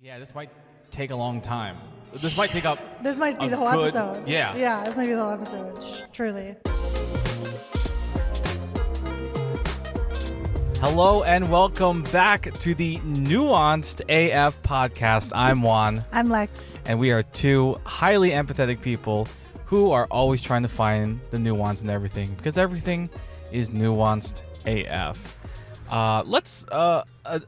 Yeah, this might take a long time. This might take up. This might be the whole good, episode. Yeah. Yeah, this might be the whole episode. Truly. Hello and welcome back to the Nuanced AF podcast. I'm Juan. I'm Lex. And we are two highly empathetic people who are always trying to find the nuance in everything because everything is nuanced AF. Let's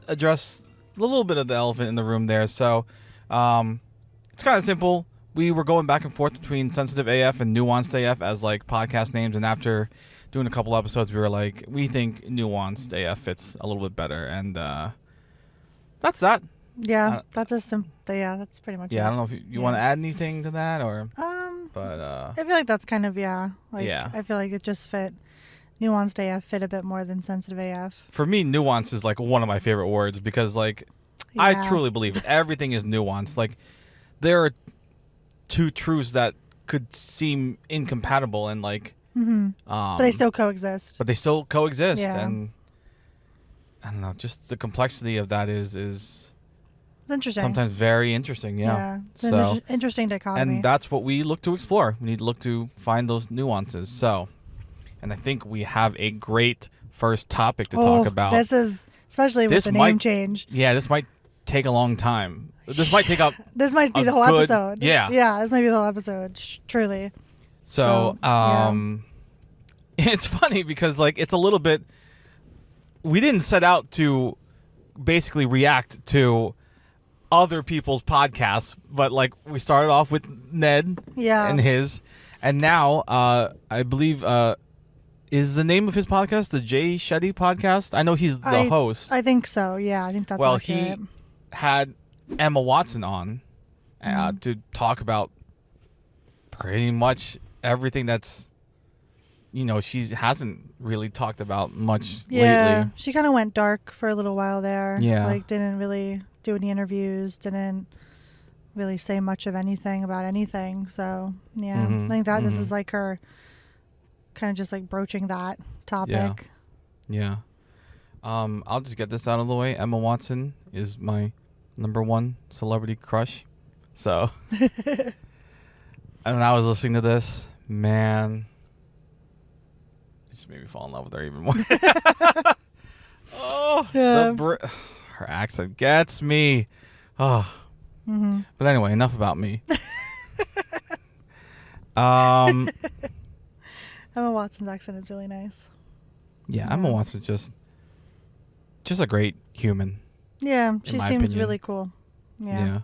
address a little bit of the elephant in the room there. So it's kind of simple. We were going back and forth between sensitive AF and nuanced AF as like podcast names, and after doing a couple episodes, we were like, we think nuanced AF fits a little bit better, and that's that. Yeah, that's pretty much it. Yeah, I don't know if you want to add anything to that, or but I feel like that's kind of I feel like it just fit. Nuanced AF fit a bit more than sensitive AF. For me, nuance is like one of my favorite words because like I truly believe it. Everything is nuanced. Like there are two truths that could seem incompatible and like but they still coexist. Yeah. And I don't know, just the complexity of that is it's interesting. Sometimes very interesting. Yeah. It's an interesting dichotomy. And that's what we look to explore. We need to look to find those nuances. So, and I think we have a great first topic to talk about. This is, especially with the name change. Yeah, this might take a long time. This might take up. This might be the whole episode. Yeah. Yeah, this might be the whole episode. Truly. So, it's funny because like it's a little bit. We didn't set out to basically react to other people's podcasts, but like we started off with Ned and his, and now I believe is the name of his podcast the Jay Shetty podcast? I know he's the host. I think so. Yeah, I think that's he had Emma Watson on to talk about pretty much everything that's she hasn't really talked about much lately. She kind of went dark for a little while there. Yeah, like didn't really do any interviews, didn't really say much of anything about anything. So I think that this is like her kind of just like broaching that topic. Yeah. I'll just get this out of the way. Emma Watson is my number one celebrity crush. So, and when I was listening to this, man, it just made me fall in love with her even more. Her accent gets me. Oh. But anyway, enough about me. Emma Watson's accent is really nice. Yeah, Emma Watson's just a great human. Yeah, she seems really cool. Yeah.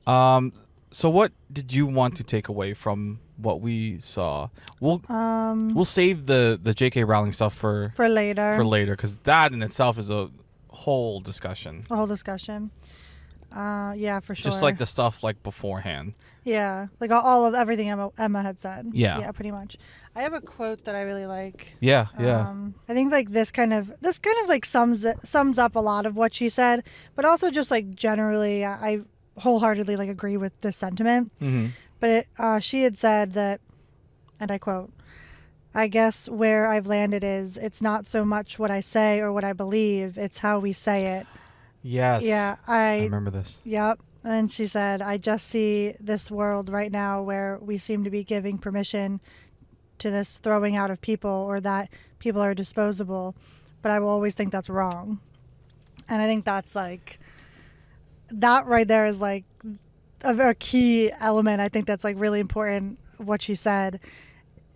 So what did you want to take away from what we saw? We'll save the J.K. Rowling stuff for later. Because that in itself is a whole discussion. Yeah, for sure. Just like the stuff like beforehand. Yeah, like all of everything Emma had said. Yeah, pretty much. I have a quote that I really like. Yeah. I think like this kind of like sums up a lot of what she said, but also just like generally, I wholeheartedly like agree with this sentiment. But she had said that, and I quote, "I guess where I've landed is it's not so much what I say or what I believe, it's how we say it." Yes. Yeah, I remember this. Yep. And she said, "I just see this world right now where we seem to be giving permission to this throwing out of people or that people are disposable, but I will always think that's wrong." And I think that's like, that right there is like a key element. I think that's like really important, what she said.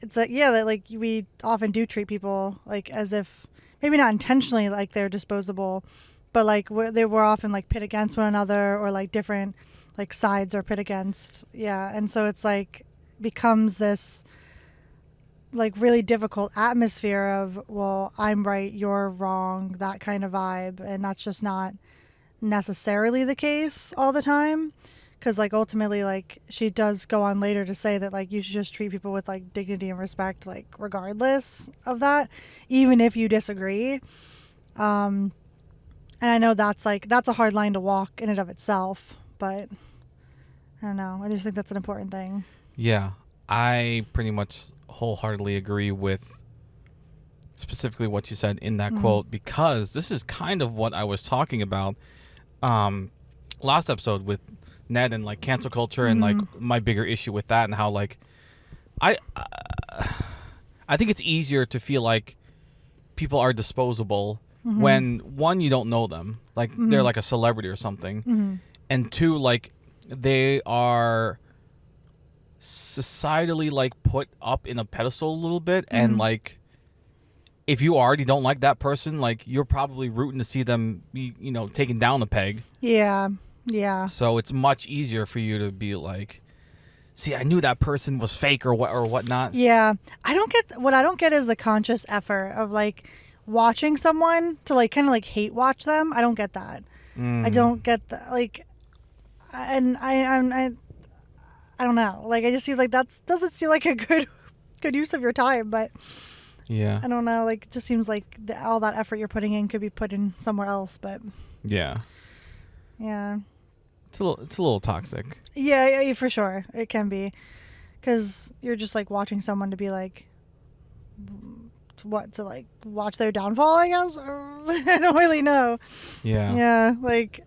It's like, that like we often do treat people like as if, maybe not intentionally like they're disposable, but like they were often like pit against one another, or like different like sides are pit against. Yeah. And so it's like becomes this like really difficult atmosphere of, well, I'm right, you're wrong, that kind of vibe. And that's just not necessarily the case all the time. Because like ultimately, like she does go on later to say that like you should just treat people with like dignity and respect, like regardless of that, even if you disagree. And I know that's a hard line to walk in and of itself, but I don't know. I just think that's an important thing. Yeah, I pretty much wholeheartedly agree with specifically what you said in that quote, because this is kind of what I was talking about. last episode with Ned and like cancel culture and like my bigger issue with that and how like I think it's easier to feel like people are disposable when one, you don't know them, like they're like a celebrity or something, and two, like they are societally like put up in a pedestal a little bit, and like if you already don't like that person, like you're probably rooting to see them be, taken down a peg. Yeah. So it's much easier for you to be like, see, I knew that person was fake or whatnot. Yeah. I don't get is the conscious effort of like watching someone to like kind of like hate watch them. I don't get that. I don't get that. Like, and I don't know. Like, I just feel like doesn't seem like a good use of your time, but Yeah. I don't know. Like, it just seems like all that effort you're putting in could be put in somewhere else, but Yeah. yeah. It's a little toxic. Yeah, for sure. It can be. Because you're just like watching someone to be like, to like watch their downfall, I guess? I don't really know. Yeah. Yeah, like,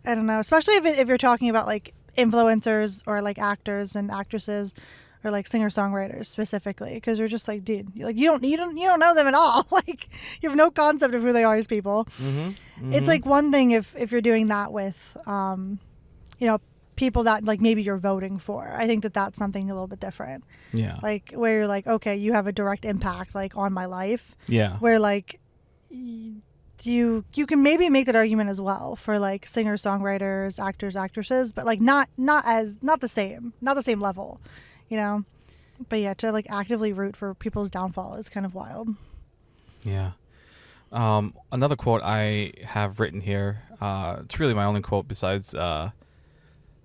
I don't know. Especially if you're talking about like influencers or like actors and actresses or like singer-songwriters specifically. Because you're just like, dude, like you don't know them at all. Like, you have no concept of who they are as people. It's like one thing if you're doing that with, people that like maybe you're voting for. I think that's something a little bit different. Yeah. Like where you're like, okay, you have a direct impact like on my life. Yeah. Where like you can maybe make that argument as well for like singers, songwriters, actors, actresses, but like not the same level, But yeah, to like actively root for people's downfall is kind of wild. Yeah. Another quote I have written here. It's really my only quote besides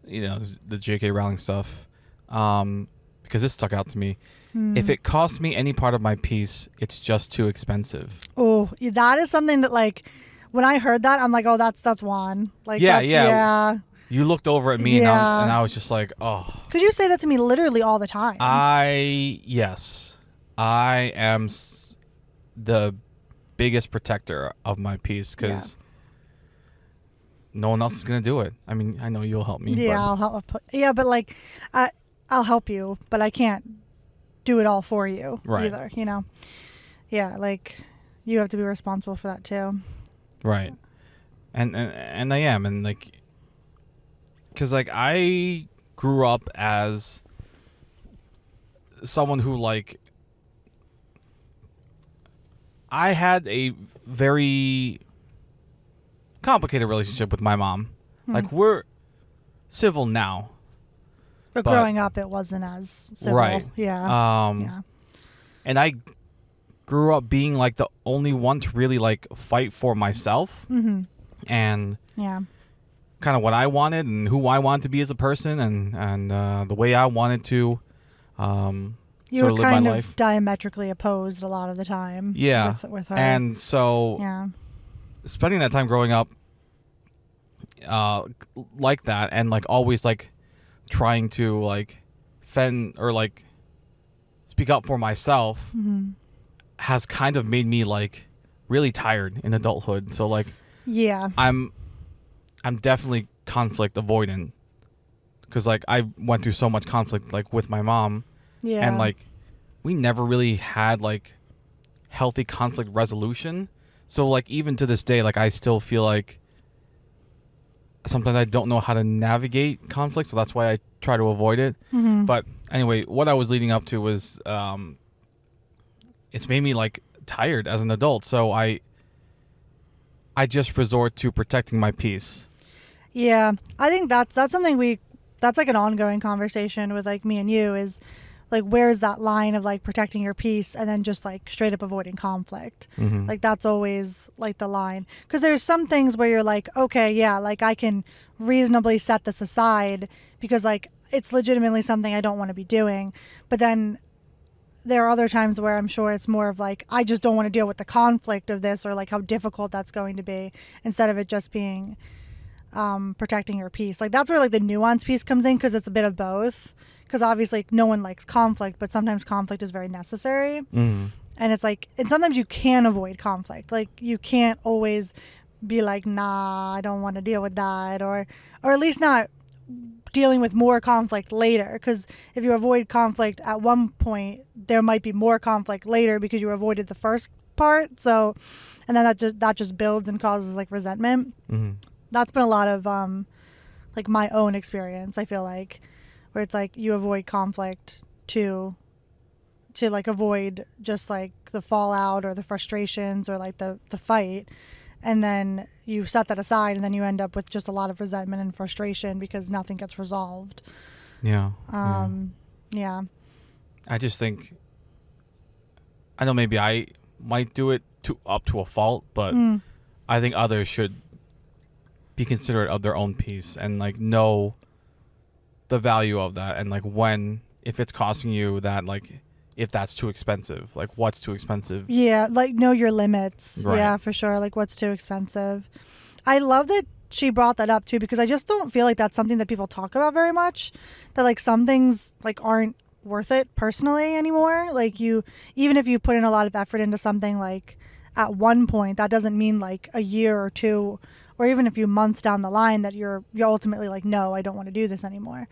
the J.K. Rowling stuff, because this stuck out to me. If it costs me any part of my piece, it's just too expensive. Oh, that is something that like when I heard that, I'm like, oh, that's Juan. Like, yeah. You looked over at me and I was just like, oh. Could you say that to me literally all the time? Yes, I am the biggest protector of my piece because. No one else is gonna do it. I mean, I know you'll help me. Yeah, I'll help. Yeah, but like, I'll help you, but I can't do it all for you either. Yeah, like you have to be responsible for that too. Right, and I am, and like, because like I grew up as someone who like I had a very complicated relationship with my mom. Like we're civil now, but growing up it wasn't as civil. Right. Yeah. And I grew up being like the only one to really like fight for myself and kind of what I wanted and who I wanted to be as a person and the way I wanted to you sort were of live kind my of life. Diametrically opposed a lot of the time. Yeah. With her. And so spending that time growing up like that and like always like trying to like fend or like speak up for myself has kind of made me like really tired in adulthood. So like I'm definitely conflict avoidant because like I went through so much conflict like with my mom and like we never really had like healthy conflict resolution. So like even to this day, like I still feel like sometimes I don't know how to navigate conflict, so that's why I try to avoid it. But anyway, what I was leading up to was it's made me like tired as an adult, so I just resort to protecting my peace. Yeah, I think that's something that's like an ongoing conversation with like me and you is like where's that line of like protecting your peace and then just like straight up avoiding conflict. Like that's always like the line, because there's some things where you're like, okay, yeah, like I can reasonably set this aside because like it's legitimately something I don't want to be doing, but then there are other times where I'm sure it's more of like I just don't want to deal with the conflict of this or like how difficult that's going to be, instead of it just being protecting your peace. Like that's where like the nuance piece comes in, because it's a bit of both. Because obviously no one likes conflict, but sometimes conflict is very necessary. And it's like, and sometimes you can avoid conflict. Like you can't always be like, nah, I don't want to deal with that, or at least not dealing with more conflict later, because if you avoid conflict at one point, there might be more conflict later because you avoided the first part. So, and then that just builds and causes like resentment. Mm-hmm. That's been a lot of like my own experience, I feel like, where it's like you avoid conflict to like avoid just like the fallout or the frustrations or like the fight, and then you set that aside, and then you end up with just a lot of resentment and frustration because nothing gets resolved. Yeah. Yeah. I just think, I know maybe I might do it up to a fault, but I think others should be considerate of their own peace and like know the value of that, and like if it's costing you that, like if that's too expensive, like what's too expensive. Yeah, like know your limits. Right. Yeah, for sure. Like what's too expensive. I love that she brought that up too, because I just don't feel like that's something that people talk about very much. That like some things like aren't worth it personally anymore. Like even if you put in a lot of effort into something, like at one point, that doesn't mean like a year or two, or even a few months down the line that you're ultimately like, no, I don't want to do this anymore.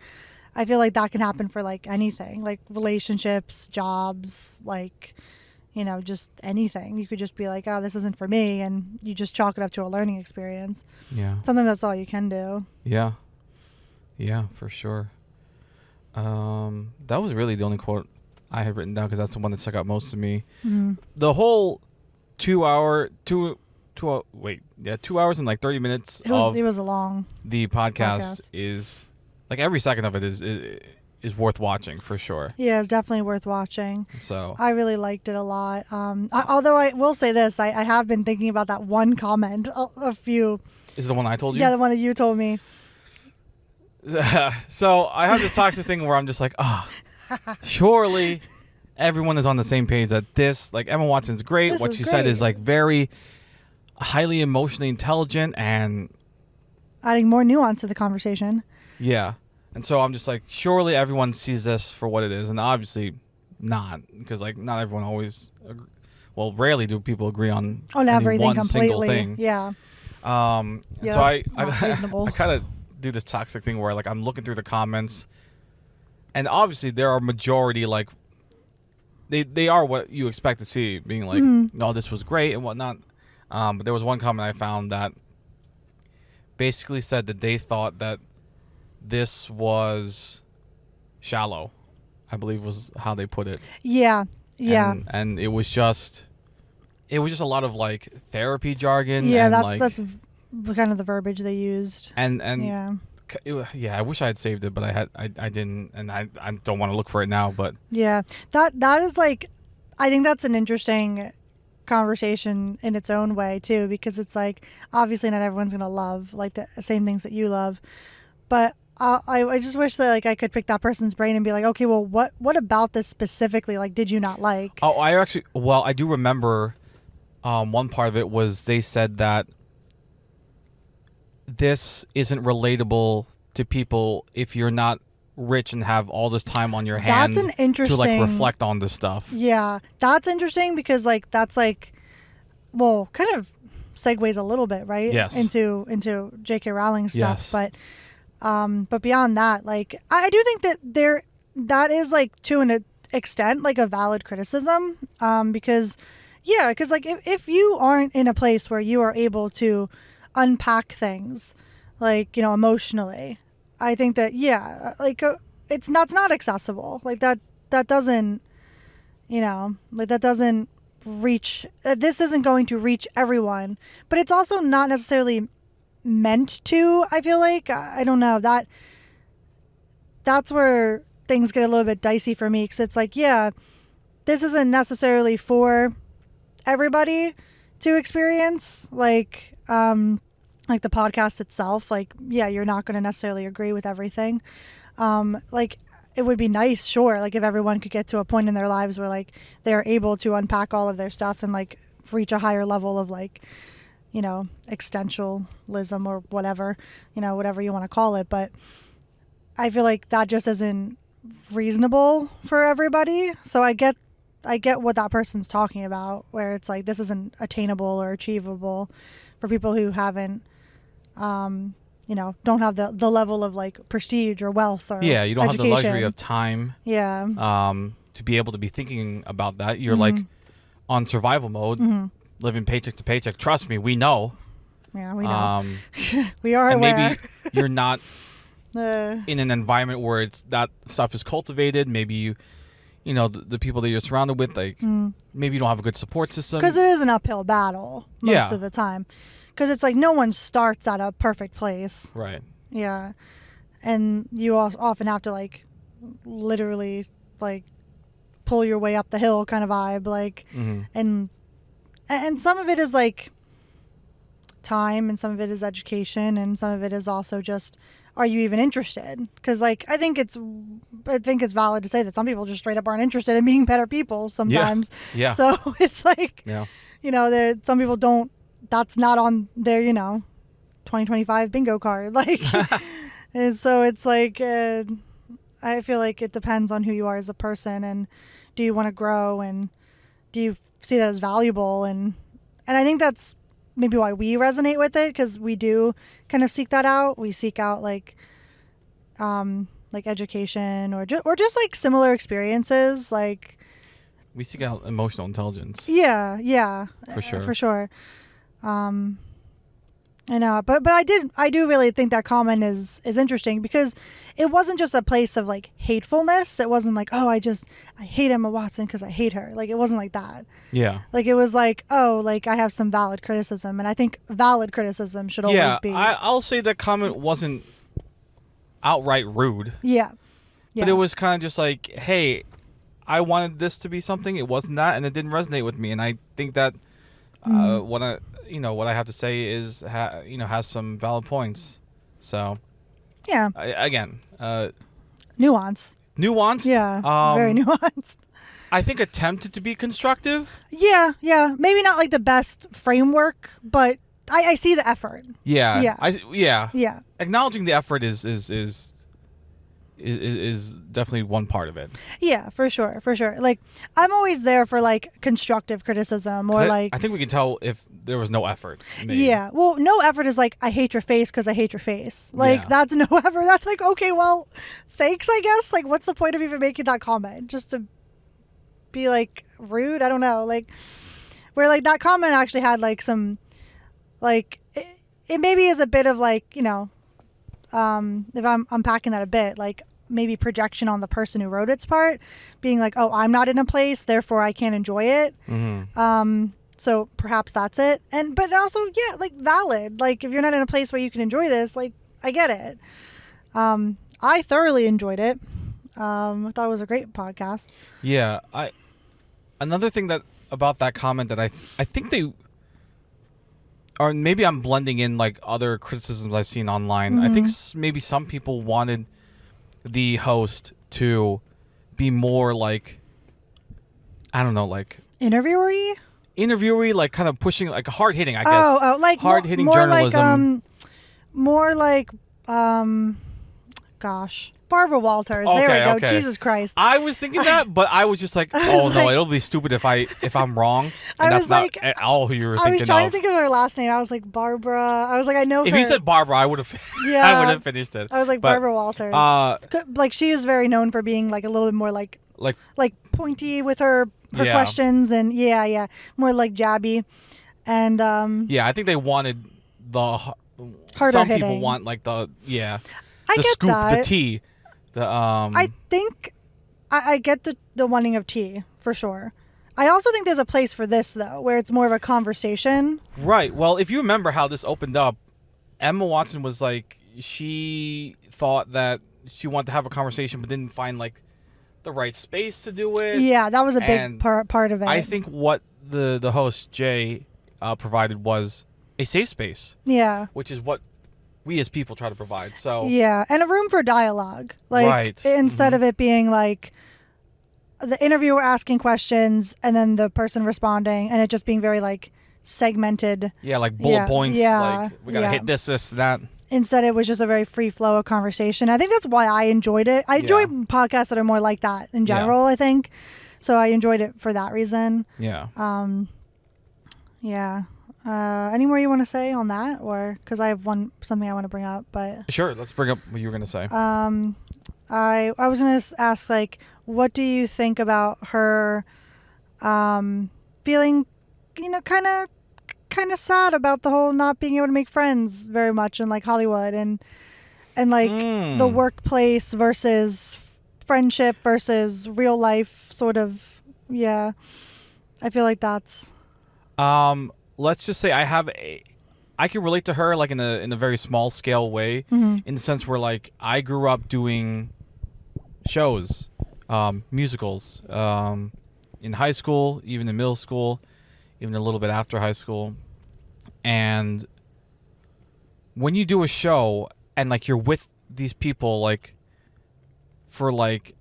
I feel like that can happen for like anything, like relationships, jobs, like, just anything. You could just be like, oh, this isn't for me. And you just chalk it up to a learning experience. Yeah. Something that's all you can do. Yeah. Yeah, for sure. That was really the only quote I had written down because that's the one that stuck out most to me. Mm-hmm. The whole 2 hours and like 30 minutes It was a long the podcast is like every second of it is worth watching for sure. Yeah, it's definitely worth watching. So I really liked it a lot. Although I will say this, I have been thinking about that one comment a few. Is it the one I told you? Yeah, the one that you told me. So I have this toxic thing where I'm just like, surely everyone is on the same page that this, like Emma Watson's great. This What is she said great. is like very highly emotionally intelligent and Adding more nuance to the conversation. yeah. And so I'm just like, surely everyone sees this for what it is, and obviously not, because like not everyone always, rarely do people agree on everything one completely. single thing. Yeah. And Yeah, so I that's not reasonable. I kind of do this toxic thing where like I'm looking through the comments, and obviously there are majority like they are what you expect to see, being like, oh, this was great and whatnot. But there was one comment I found that basically said that they thought that this was shallow, I believe was how they put it. Yeah. Yeah. And it was just a lot of like therapy jargon. Yeah, and that's kind of the verbiage they used. And yeah. I wish I had saved it, but I didn't, and I don't want to look for it now. But Yeah, that is like, I think that's an interesting conversation in its own way too, because it's like obviously not everyone's gonna love like the same things that you love, but I just wish that like I could pick that person's brain and be like, okay, well, what about this specifically like did you not like? oh, I do remember one part of it was they said that this isn't relatable to people if you're not rich and have all this time on your hands That's an interesting, to like reflect on this stuff. Yeah, that's interesting because like that's like, well, kind of segues a little bit, right? Yes. Into J.K. Rowling stuff, Yes. but beyond that, like I do think that that is like to an extent like a valid criticism, because like if you aren't in a place where you are able to unpack things like emotionally, I think that like it's not accessible, like that doesn't like that doesn't reach, this isn't going to reach everyone, but it's also not necessarily meant to. I feel like I don't know, that's where things get a little bit dicey for me, because it's like this isn't necessarily for everybody to experience, like the podcast itself, like you're not going to necessarily agree with everything, like it would be nice, sure, like if everyone could get to a point in their lives where like they're able to unpack all of their stuff and like reach a higher level of like existentialism or whatever you want to call it. But I feel like that just isn't reasonable for everybody. So I get what that person's talking about, where it's like this isn't attainable or achievable for people who haven't, don't have the level of like prestige or wealth or Yeah, you don't education. have the luxury of time. Yeah. To be able to be thinking about that. You're like on survival mode, living paycheck to paycheck. Trust me, we know. Yeah, we know. We are and aware. maybe you're not in an environment where that stuff is cultivated. Maybe the people that you're surrounded with, like maybe you don't have a good support system. Because it is an uphill battle most of the time. Because it's like no one starts at a perfect place. Right. Yeah. And you often have to like literally like pull your way up the hill kind of vibe. Like, and some of it is like time, and some of it is education, and some of it is also just, are you even interested? Because like I think it's valid to say that some people just straight up aren't interested in being better people sometimes. Yeah. So it's like, some people don't. That's not on their 2025 bingo card. Like, and so it's like I feel like it depends on who you are as a person, and do you want to grow, and do you see that as valuable, and I think that's maybe why we resonate with it, because we do kind of seek that out. We seek out like education or just like similar experiences. Like we seek out emotional intelligence. Yeah, for sure. I know, but I do really think that comment is interesting, because it wasn't just a place of like hatefulness. It wasn't like, oh, I hate Emma Watson because I hate her. Like, it wasn't like that. Yeah. Like, it was like, oh, like I have some valid criticism, and I think valid criticism should always be. I'll say that comment wasn't outright rude. Yeah. But it was kind of just like, hey, I wanted this to be something. It wasn't that, and it didn't resonate with me. And I think that what I have to say is has some valid points. So yeah, again, nuanced. Yeah, very nuanced. I think attempted to be constructive. Yeah, maybe not like the best framework, but I see the effort. Yeah. Yeah. Acknowledging the effort is definitely one part of it. Yeah, for sure. Like, I'm always there for like constructive criticism, or like I think we can tell if there was no effort. Maybe. Yeah, well, no effort is like, I hate your face because I hate your face. Like, that's no effort. That's like, okay, well, thanks, I guess. Like, what's the point of even making that comment? Just to be like rude? I don't know. Like, where like that comment actually had like some, like, it maybe is a bit of like, if I'm unpacking that a bit, like maybe projection on the person who wrote its part, being like, oh, I'm not in a place, therefore I can't enjoy it. So perhaps that's it. But also, yeah, like valid. Like, if you're not in a place where you can enjoy this, like, I get it. I thoroughly enjoyed it. I thought it was a great podcast. Yeah. Another thing about that comment that I think they, or maybe I'm blending in like other criticisms I've seen online. I think maybe some people wanted the host to be more like, I don't know, like interviewy, like kind of pushing, like hard hitting, I guess. Oh, like hard hitting journalism. More like gosh, Barbara Walters. Okay, there we go. okay. Jesus Christ. I was thinking that, but I was just like, oh no, it'll be stupid if I'm wrong. And that's not at all who you were thinking of. I was trying to think of her last name. I was like, Barbara. I was like, I know her. If you said Barbara, I would have. Yeah, I would have finished it. I was like, Barbara Walters. Like, she is very known for being like a little bit more like pointy with her questions, and more like jabby, and I think they wanted the harder some hitting. People want like the I get scoop, that. the tea. I think I get the wanting of tea for sure. I also think there's a place for this though, where it's more of a conversation. Right. Well, if you remember how this opened up, Emma Watson was like, she thought that she wanted to have a conversation, but didn't find like the right space to do it. Yeah, that was a big part of it. I think what the host Jay provided was a safe space. Yeah. Which is what we as people try to provide. So yeah, and a room for dialogue. Like, right. Instead of it being like the interviewer asking questions and then the person responding, and it just being very like segmented. Yeah, like bullet points. Yeah, like we gotta hit this, that. Instead, it was just a very free flow of conversation. I think that's why I enjoyed it. I enjoy podcasts that are more like that in general. I think so. I enjoyed it for that reason. Yeah. Yeah. Any more you want to say on that, or because I have something I want to bring up, but Sure, let's bring up what you were gonna say. I was gonna ask, like, what do you think about her feeling, kind of sad about the whole not being able to make friends very much in like Hollywood, and like the workplace versus friendship versus real life sort of. Yeah, I feel like that's. Let's just say I can relate to her like in a very small scale way, Mm-hmm. in the sense where like I grew up doing shows, musicals, in high school, even in middle school, even a little bit after high school. And when you do a show and like you're with these people like for like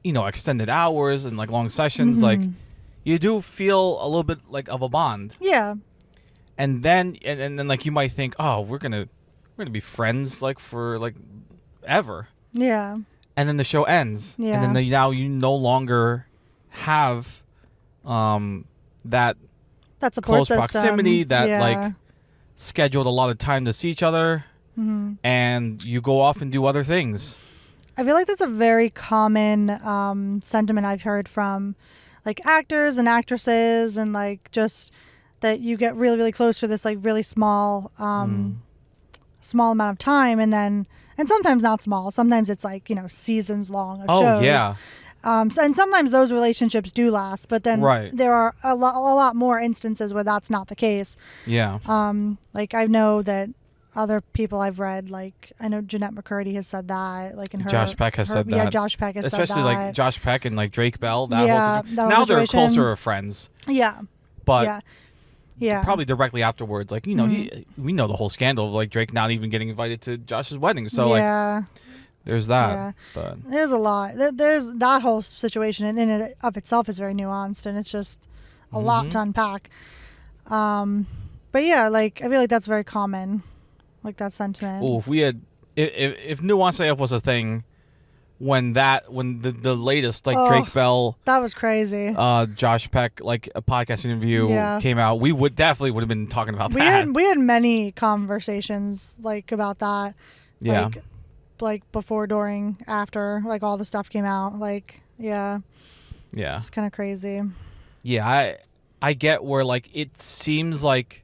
extended hours and like long sessions, like you do feel a little bit like of a bond. Yeah. And then and then like you might think, oh, we're gonna be friends like for like ever. Yeah. And then the show ends. Yeah. And then now you no longer have that That's a close system. proximity, that yeah. like scheduled a lot of time to see each other, and you go off and do other things. I feel like that's a very common sentiment I've heard from like actors and actresses, and like just that you get really, really close for this like really small small amount of time, and sometimes not small. Sometimes it's like seasons long of shows. Yeah. And sometimes those relationships do last, but then Right. there are a lot more instances where that's not the case. Yeah. Like I know that other people I've read, like I know Jeanette McCurdy has said that, like in her. Josh Peck has said that. Yeah, Josh Peck has Especially said that. like Josh Peck and like Drake Bell. Yeah, that whole that now whole they're situation. closer friends. Yeah. But yeah. probably directly afterwards, like we know the whole scandal of like Drake not even getting invited to Josh's wedding. So like there's that. Yeah. But there's a lot. There's that whole situation in and of itself is very nuanced, and it's just a lot to unpack. But yeah, like I feel like that's very common, like that sentiment. if we had, if Nuanced AF was a thing, when the latest like Drake Bell, that was crazy. Josh Peck like a podcast interview came out, we would have been talking about that. We had many conversations like about that. Yeah. Like before, during, after, like all the stuff came out. Like it's kind of crazy. Yeah, I get where like it seems like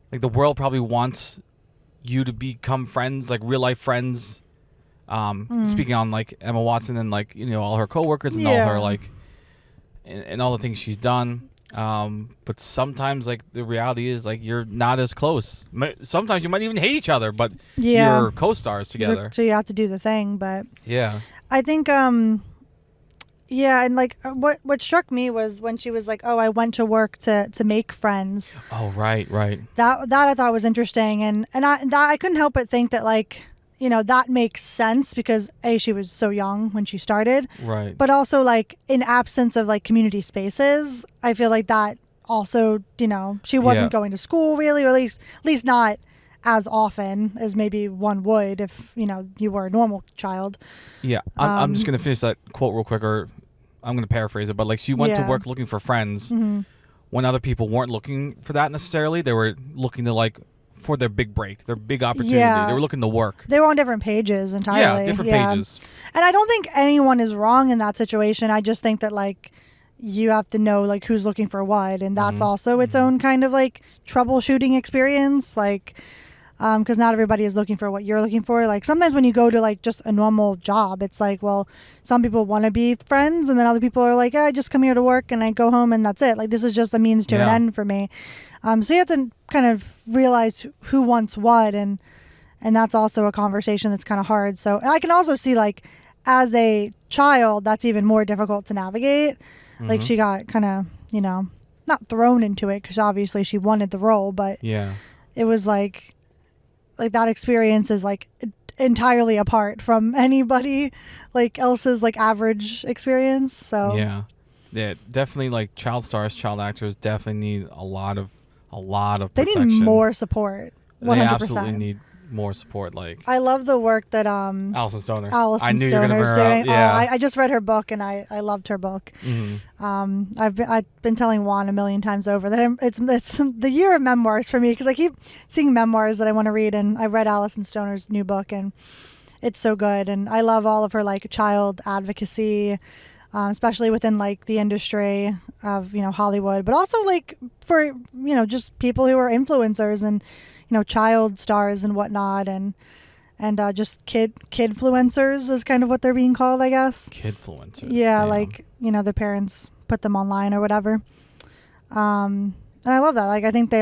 the world probably wants you to become friends, like real life friends. Speaking on like Emma Watson and like all her coworkers and all her like and all the things she's done. But sometimes like the reality is like you're not as close. Sometimes you might even hate each other, but you're co-stars together. So you have to do the thing. But yeah, I think and like what struck me was when she was like, oh, I went to work to make friends. Oh, right. That I thought was interesting, and I couldn't help but think that like that makes sense because she was so young when she started, right? But also like in absence of like community spaces, I feel like that also she wasn't going to school really, or at least not as often as maybe one would if you were a normal child. Yeah, I'm just gonna finish that quote real quick, or I'm gonna paraphrase it, but like she went to work looking for friends when other people weren't looking for that necessarily. They were looking to like for their big break, their big opportunity. They were looking to work. They were on different pages entirely. Yeah, different pages. And I don't think anyone is wrong in that situation. I just think that like you have to know like who's looking for what, and that's also its own kind of like troubleshooting experience. Like, because not everybody is looking for what you're looking for. Like sometimes when you go to like just a normal job, it's like, well, some people want to be friends, and then other people are like, I just come here to work and I go home and that's it. Like this is just a means to an end for me. So you have to kind of realize who wants what, and that's also a conversation that's kind of hard. So I can also see like as a child, that's even more difficult to navigate. Like she got kind of, not thrown into it because obviously she wanted the role, but it was like that experience is like entirely apart from anybody like else's like average experience. So yeah, definitely like child stars, child actors definitely need a lot of they protection. need more support. 100%. They absolutely need more support. Like I love the work that Alison Stoner. Alison I knew you were gonna Stoner's bring her up. doing. Yeah. I just read her book and I loved her book. I've been telling Juan a million times over that it's the year of memoirs for me, because I keep seeing memoirs that I want to read, and I read Alison Stoner's new book and it's so good. And I love all of her like child advocacy, especially within like the industry of Hollywood, but also like for just people who are influencers and child stars and whatnot, and just kidfluencers is kind of what they're being called, I guess. Kidfluencers. Yeah, damn. like their parents put them online or whatever. And I love that. Like I think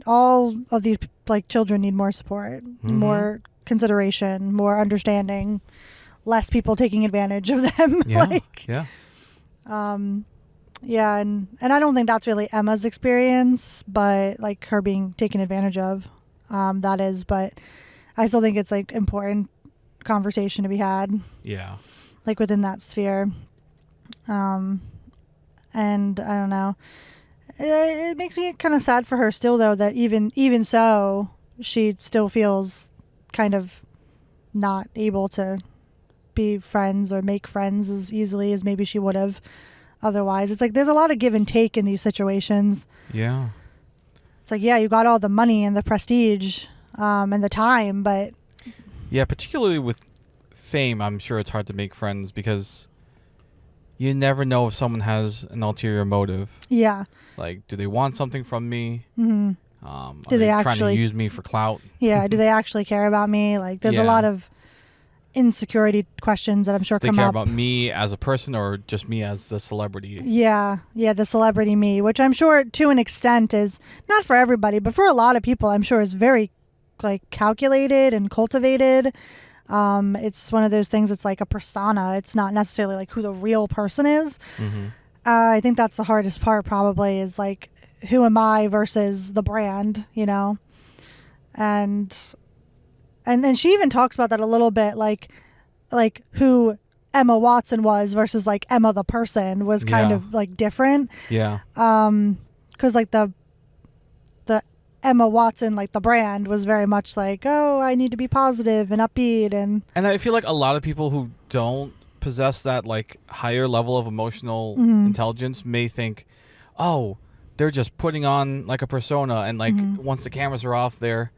all of these like children need more support, more consideration, more understanding, less people taking advantage of them. Yeah. Yeah, and I don't think that's really Emma's experience, but like her being taken advantage of, that is. But I still think it's like important conversation to be had. Yeah. Like within that sphere. And I don't know. It makes me kind of sad for her still, though, that even so, she still feels kind of not able to be friends or make friends as easily as maybe she would have otherwise. It's like there's a lot of give and take in these situations. Yeah. It's like, yeah, you got all the money and the prestige and the time, but... Yeah, particularly with fame, I'm sure it's hard to make friends because you never know if someone has an ulterior motive. Yeah. Like, do they want something from me? Mm-hmm. Are Do they trying actually to use me for clout? Yeah, do they actually care about me? Like, there's a lot of insecurity questions that I'm sure Do they come care up. about me as a person or just me as the celebrity? Yeah, the celebrity me, which I'm sure to an extent is not for everybody, but for a lot of people, I'm sure is very like calculated and cultivated. It's one of those things. It's like a persona. It's not necessarily like who the real person is. Mm-hmm. I think that's the hardest part. Probably is like, who am I versus the brand, and then she even talks about that a little bit, like who Emma Watson was versus like Emma the person was kind of like different. Yeah. Because like the Emma Watson, like the brand, was very much like, oh, I need to be positive and upbeat, and I feel like a lot of people who don't possess that like higher level of emotional intelligence may think, oh, they're just putting on like a persona, and like once the cameras are off, they're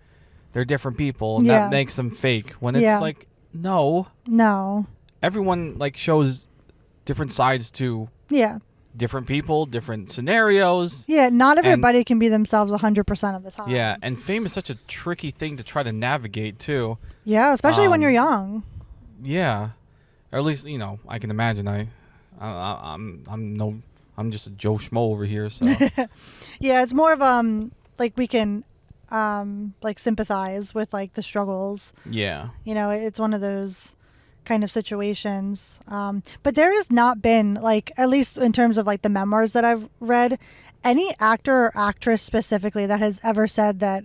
different people, and that makes them fake. When it's like, no, everyone like shows different sides to different people, different scenarios. Yeah, not everybody can be themselves 100% of the time. Yeah, and fame is such a tricky thing to try to navigate too. Yeah, especially when you're young. Yeah, or at least I can imagine. I'm just a Joe Schmo over here. So yeah, it's more of like we can like sympathize with like the struggles. Yeah, it's one of those kind of situations. But there has not been, like, at least in terms of like the memoirs that I've read, any actor or actress specifically that has ever said that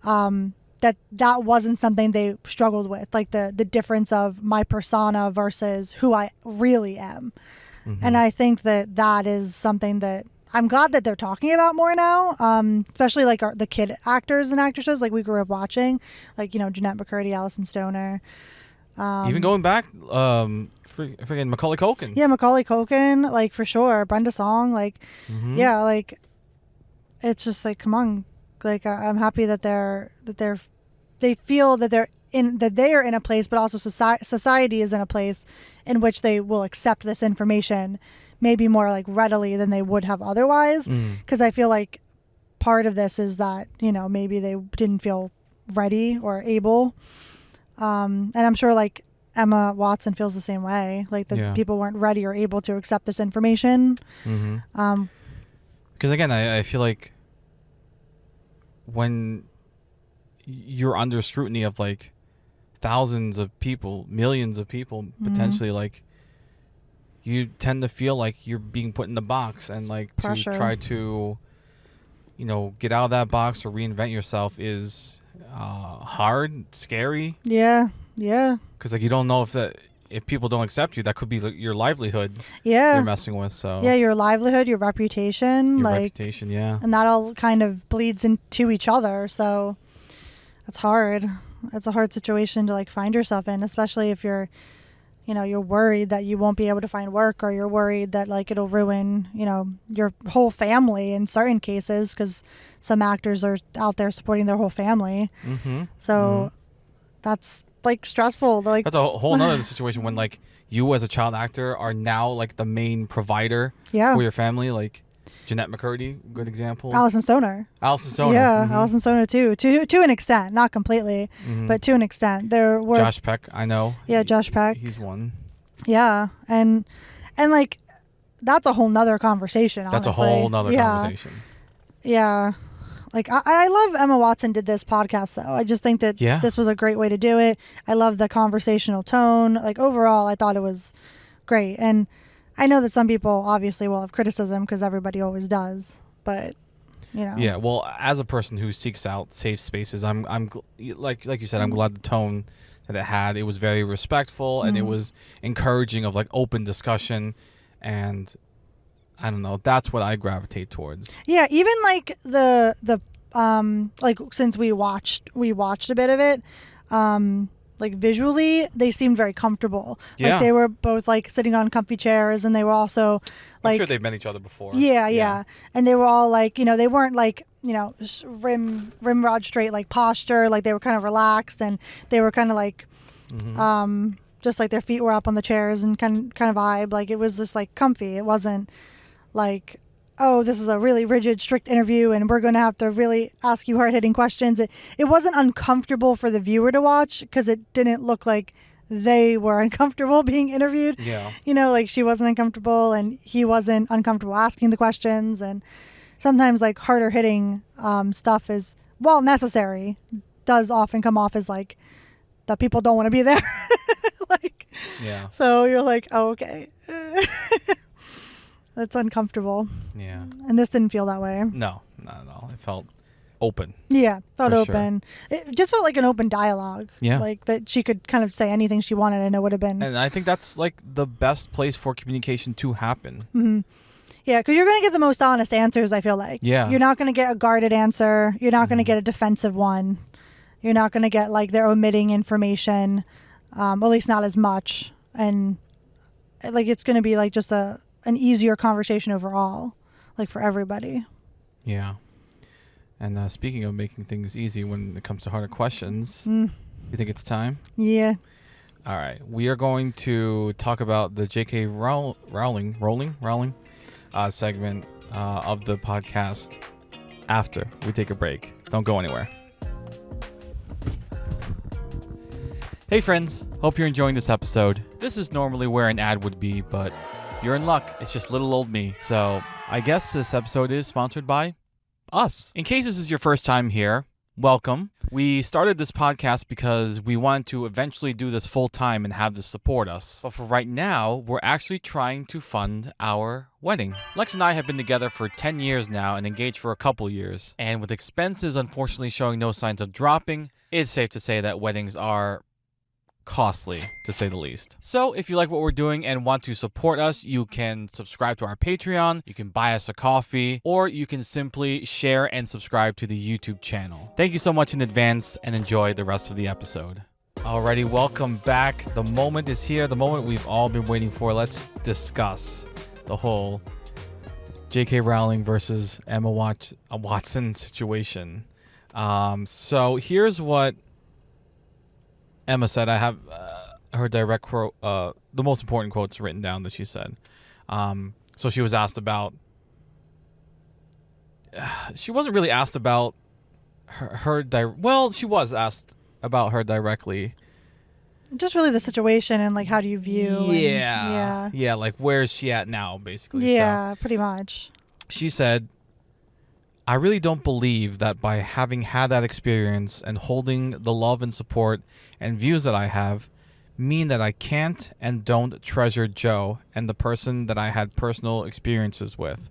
that wasn't something they struggled with, like the difference of my persona versus who I really am. And I think that is something that I'm glad that they're talking about more now, especially like the kid actors and actresses like we grew up watching, like Jeanette McCurdy, Alison Stoner. Even going back, freaking Macaulay Culkin. Yeah, Macaulay Culkin, like for sure. Brenda Song, like, yeah, like, it's just like, come on, like I'm happy that they feel that they are in a place, but also society is in a place in which they will accept this information, maybe more like readily than they would have otherwise. Because I feel like part of this is that maybe they didn't feel ready or able. And I'm sure like Emma Watson feels the same way, like that people weren't ready or able to accept this information. Because again, I feel like when you're under scrutiny of like thousands of people, millions of people potentially, like you tend to feel like you're being put in the box, and like pressure. To try to get out of that box or reinvent yourself is hard, scary. Yeah. Because like you don't know if people don't accept you, that could be your livelihood. Yeah. You're messing with. So yeah, your livelihood, your reputation, reputation, yeah. And that all kind of bleeds into each other. So that's hard. it's a hard situation to like find yourself in, especially if you're, you're worried that you won't be able to find work, or you're worried that like it'll ruin, your whole family in certain cases, because some actors are out there supporting their whole family. Mm-hmm. So that's like stressful. Like that's a whole nother situation when like you as a child actor are now like the main provider for your family. Like Jeanette McCurdy, good example. Alison Stoner. Yeah, Alison Stoner too. To an extent, not completely, but to an extent. There were Josh Peck, I know. Yeah, Josh Peck. He's one. Yeah, and like that's a whole nother conversation. That's honestly. a whole nother conversation. Yeah. Like, I love Emma Watson did this podcast, though. I just think that this was a great way to do it. I love the conversational tone. Like, overall, I thought it was great. And I know that some people obviously will have criticism, because everybody always does. But, Yeah, well, as a person who seeks out safe spaces, I'm like you said, I'm glad the tone that it had. It was very respectful, and it was encouraging of, like, open discussion. And I don't know. That's what I gravitate towards. Yeah, even like the like since we watched a bit of it, like visually they seemed very comfortable. Yeah. Like they were both like sitting on comfy chairs, and they were also like, I'm sure they've met each other before. Yeah. And they were all like, they weren't like, rim rod straight like posture. Like they were kind of relaxed, and they were kind of like just like their feet were up on the chairs and kind of vibe. Like it was just like comfy. It wasn't like, oh, this is a really rigid, strict interview and we're going to have to really ask you hard-hitting questions. It wasn't uncomfortable for the viewer to watch, because it didn't look like they were uncomfortable being interviewed. Yeah. Like she wasn't uncomfortable and he wasn't uncomfortable asking the questions. And sometimes like harder hitting stuff is, while necessary, does often come off as like that people don't want to be there. So you're like, oh, okay. That's uncomfortable. Yeah. And this didn't feel that way. No, not at all. It felt open. Yeah, felt open. Sure. It just felt like an open dialogue. Yeah. Like that she could kind of say anything she wanted, and it would have been. And I think that's like the best place for communication to happen. Mm-hmm. Yeah, because you're going to get the most honest answers, I feel like. Yeah. You're not going to get a guarded answer. You're not going to get a defensive one. You're not going to get like they're omitting information, at least not as much. And like it's going to be like just an easier conversation overall, like for everybody. Yeah. And speaking of making things easy when it comes to harder questions, you think it's time? Yeah. All right. We are going to talk about the J.K. Rowling segment of the podcast after we take a break. Don't go anywhere. Hey friends, hope you're enjoying this episode. This is normally where an ad would be, but you're in luck. It's just little old me. So I guess this episode is sponsored by us. In case this is your first time here, welcome. We started this podcast because we wanted to eventually do this full time and have this support us. But for right now, we're actually trying to fund our wedding. Lex and I have been together for 10 years now and engaged for a couple years. And with expenses unfortunately showing no signs of dropping, it's safe to say that weddings are costly, to say the least. So if you like what we're doing and want to support us, you can subscribe to our Patreon, you can buy us a coffee, or you can simply share and subscribe to the YouTube channel. Thank you so much in advance, and enjoy the rest of the episode. Alrighty, welcome back. The moment is here, the moment we've all been waiting for. Let's discuss the whole J.K. Rowling versus Emma Watson situation. So here's what Emma said. I have her direct quote, the most important quotes written down that she said. So she was asked about, she wasn't really asked about she was asked about her directly. Just really the situation and like how do you view. Yeah, like where is she at now, basically. Yeah, so, pretty much. She said, I really don't believe that by having had that experience and holding the love and support and views that I have mean that I can't and don't treasure Joe and the person that I had personal experiences with.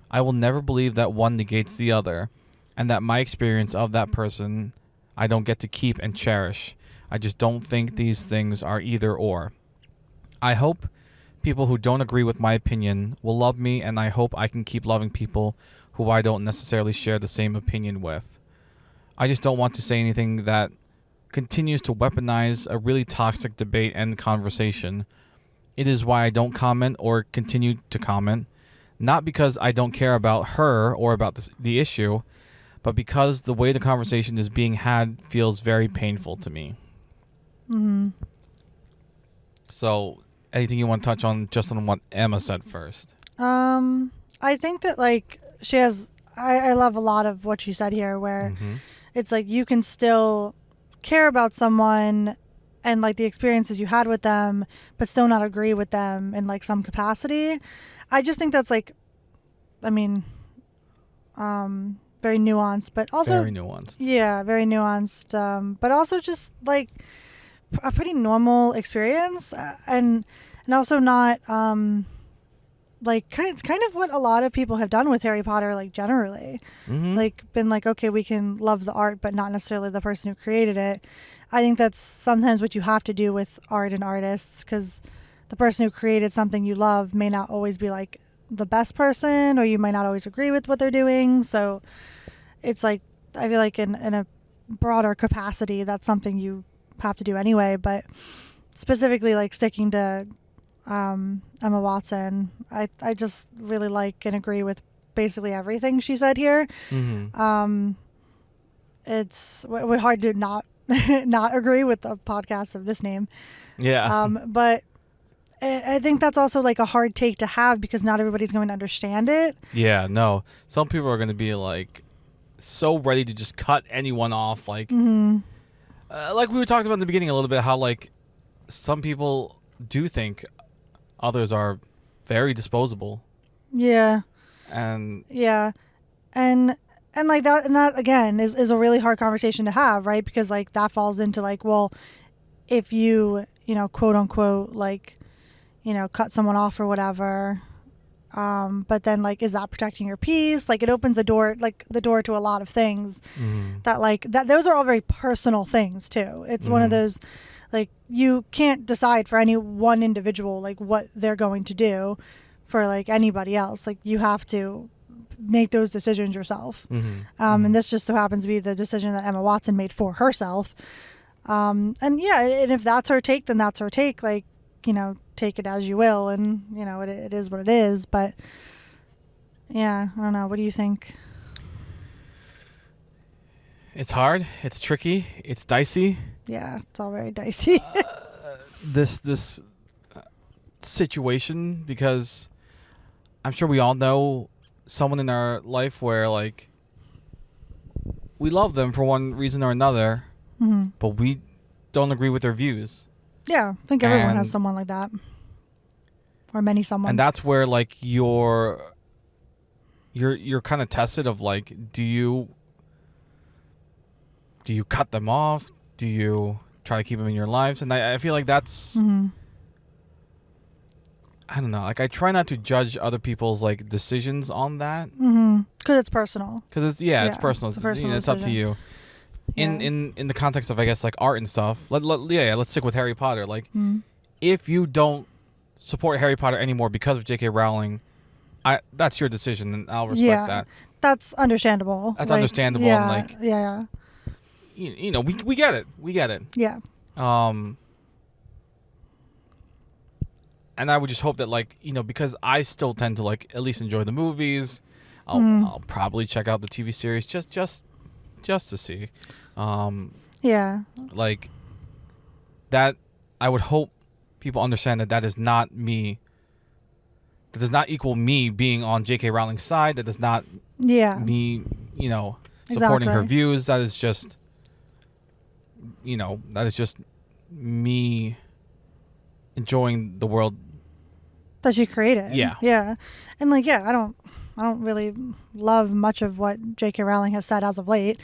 I will never believe that one negates the other, and that my experience of that person I don't get to keep and cherish. I just don't think these things are either or. I hope people who don't agree with my opinion will love me, and I hope I can keep loving people who I don't necessarily share the same opinion with. I just don't want to say anything that continues to weaponize a really toxic debate and conversation. It is why I don't comment or continue to comment, not because I don't care about her or about the issue, but because the way the conversation is being had feels very painful to me. Mm-hmm. So, anything you want to touch on just on what Emma said first? I think that like she has. I love a lot of what she said here, where it's like you can still care about someone and like the experiences you had with them, but still not agree with them in like some capacity. I just think that's like, I mean, very nuanced, but also Very nuanced. Yeah, very nuanced. But also just like a pretty normal experience, and also not like it's kind of what a lot of people have done with Harry Potter, like generally, like been like, okay, we can love the art, but not necessarily the person who created it. I think that's sometimes what you have to do with art and artists, because the person who created something you love may not always be like the best person, or you might not always agree with what they're doing. So it's like, I feel like in a broader capacity, that's something you have to do anyway. But specifically, like sticking to Emma Watson, I just really like and agree with basically everything she said here. It's hard to not not agree with a podcast of this name. Yeah. But I think that's also like a hard take to have, because not everybody's going to understand it. Yeah, no. Some people are going to be like so ready to just cut anyone off. Like, like we were talking about in the beginning a little bit, how like some people do think others are very disposable. Yeah. And like that again is a really hard conversation to have, right? Because like that falls into like, well, if you quote unquote like cut someone off or whatever, but then like, is that protecting your peace? Like it opens the door to a lot of things that like that those are all very personal things too. It's one of those, like, you can't decide for any one individual like what they're going to do for like anybody else. Like you have to make those decisions yourself. And this just so happens to be the decision that Emma Watson made for herself. And if that's her take, then that's her take. Like, take it as you will, and it is what it is. But yeah, I don't know. What do you think? it's hard. It's tricky. It's dicey. Yeah, it's all very dicey. This situation, because I'm sure we all know someone in our life where like we love them for one reason or another, but we don't agree with their views. Yeah, I think everyone has someone like that, or many someone. And that's where like you're kind of tested of like, do you cut them off? Do you try to keep them in your lives? And I feel like that's I don't know. Like I try not to judge other people's like decisions on that, because it's personal. because it's personal. It's a personal it's up to you. In the context of, I guess, like art and stuff. Let's stick with Harry Potter. Like, if you don't support Harry Potter anymore because of J.K. Rowling, that's your decision, and I'll respect that. That's understandable. That's understandable. Yeah, and like, yeah. We get it. We get it. Yeah. And I would just hope that, like, because I still tend to like at least enjoy the movies. I'll probably check out the TV series just to see. Yeah. Like that, I would hope people understand that is not me. That does not equal me being on J.K. Rowling's side. That does not me, supporting her views. That is just, me enjoying the world that she created. Yeah. And like, I don't really love much of what J.K. Rowling has said as of late.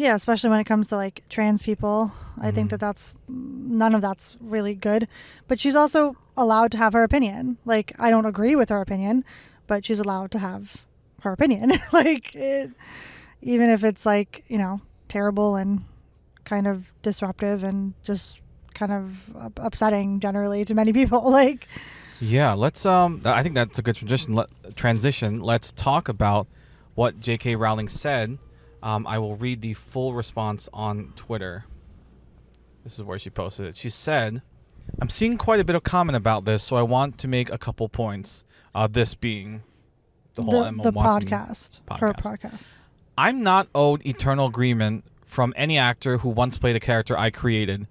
Especially when it comes to like trans people. I think that's none of that's really good. But she's also allowed to have her opinion. Like, I don't agree with her opinion, but she's allowed to have her opinion. Like, even if it's like, terrible and kind of disruptive and just kind of upsetting generally to many people. Like, yeah, let's I think that's a good transition. Let's talk about what J.K. Rowling said I will read the full response on Twitter. This is where she posted it. She said, I'm seeing quite a bit of comment about this, so I want to make a couple points. This being the whole Emma the Watson podcast, her podcast. I'm not owed eternal agreement from any actor who once played a character I created.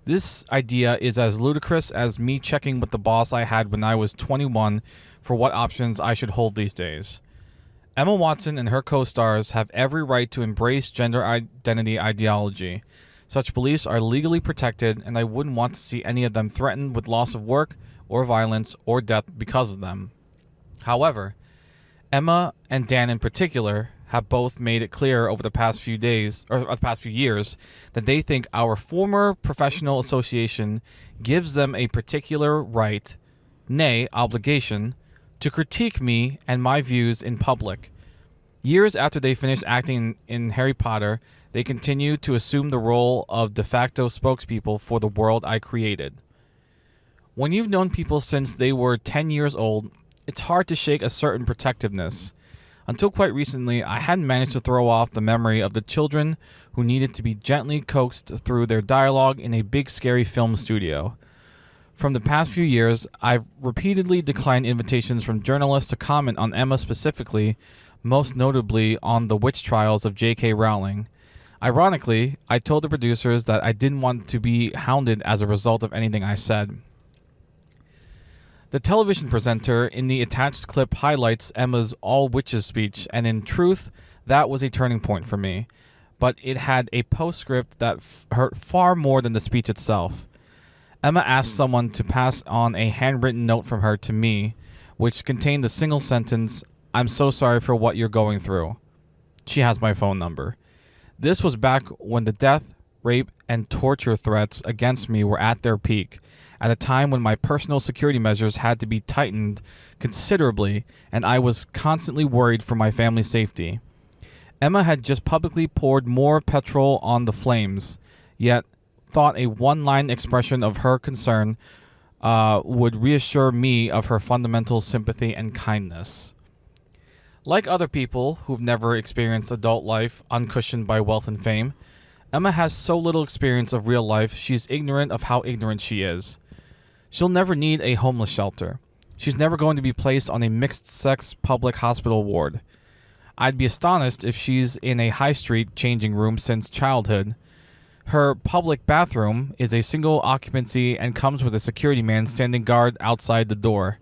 This idea is as ludicrous as me checking with the boss I had when I was 21 for what options I should hold these days. Emma Watson and her co-stars have every right to embrace gender identity ideology. Such beliefs are legally protected, and I wouldn't want to see any of them threatened with loss of work or violence or death because of them. However, Emma and Dan in particular have both made it clear over the past few days or the past few years that they think our former professional association gives them a particular right, nay, obligation, to critique me and my views in public. Years after they finished acting in Harry Potter, they continue to assume the role of de facto spokespeople for the world I created. When you've known people since they were 10 years old, it's hard to shake a certain protectiveness. Until quite recently, I hadn't managed to throw off the memory of the children who needed to be gently coaxed through their dialogue in a big scary film studio. From the past few years, I've repeatedly declined invitations from journalists to comment on Emma specifically, most notably on the witch trials of J.K. Rowling. Ironically, I told the producers that I didn't want to be hounded as a result of anything I said. The television presenter in the attached clip highlights Emma's all witches speech, and in truth, that was a turning point for me. But it had a postscript that hurt far more than the speech itself. Emma asked someone to pass on a handwritten note from her to me, which contained the single sentence, "I'm so sorry for what you're going through." She has my phone number. This was back when the death, rape, and torture threats against me were at their peak, at a time when my personal security measures had to be tightened considerably, and I was constantly worried for my family's safety. Emma had just publicly poured more petrol on the flames, yet thought a one-line expression of her concern would reassure me of her fundamental sympathy and kindness. Like other people who've never experienced adult life uncushioned by wealth and fame, Emma has so little experience of real life, she's ignorant of how ignorant she is. She'll never need a homeless shelter. She's never going to be placed on a mixed-sex public hospital ward. I'd be astonished if she's in a high street changing room since childhood. Her public bathroom is a single occupancy and comes with a security man standing guard outside the door.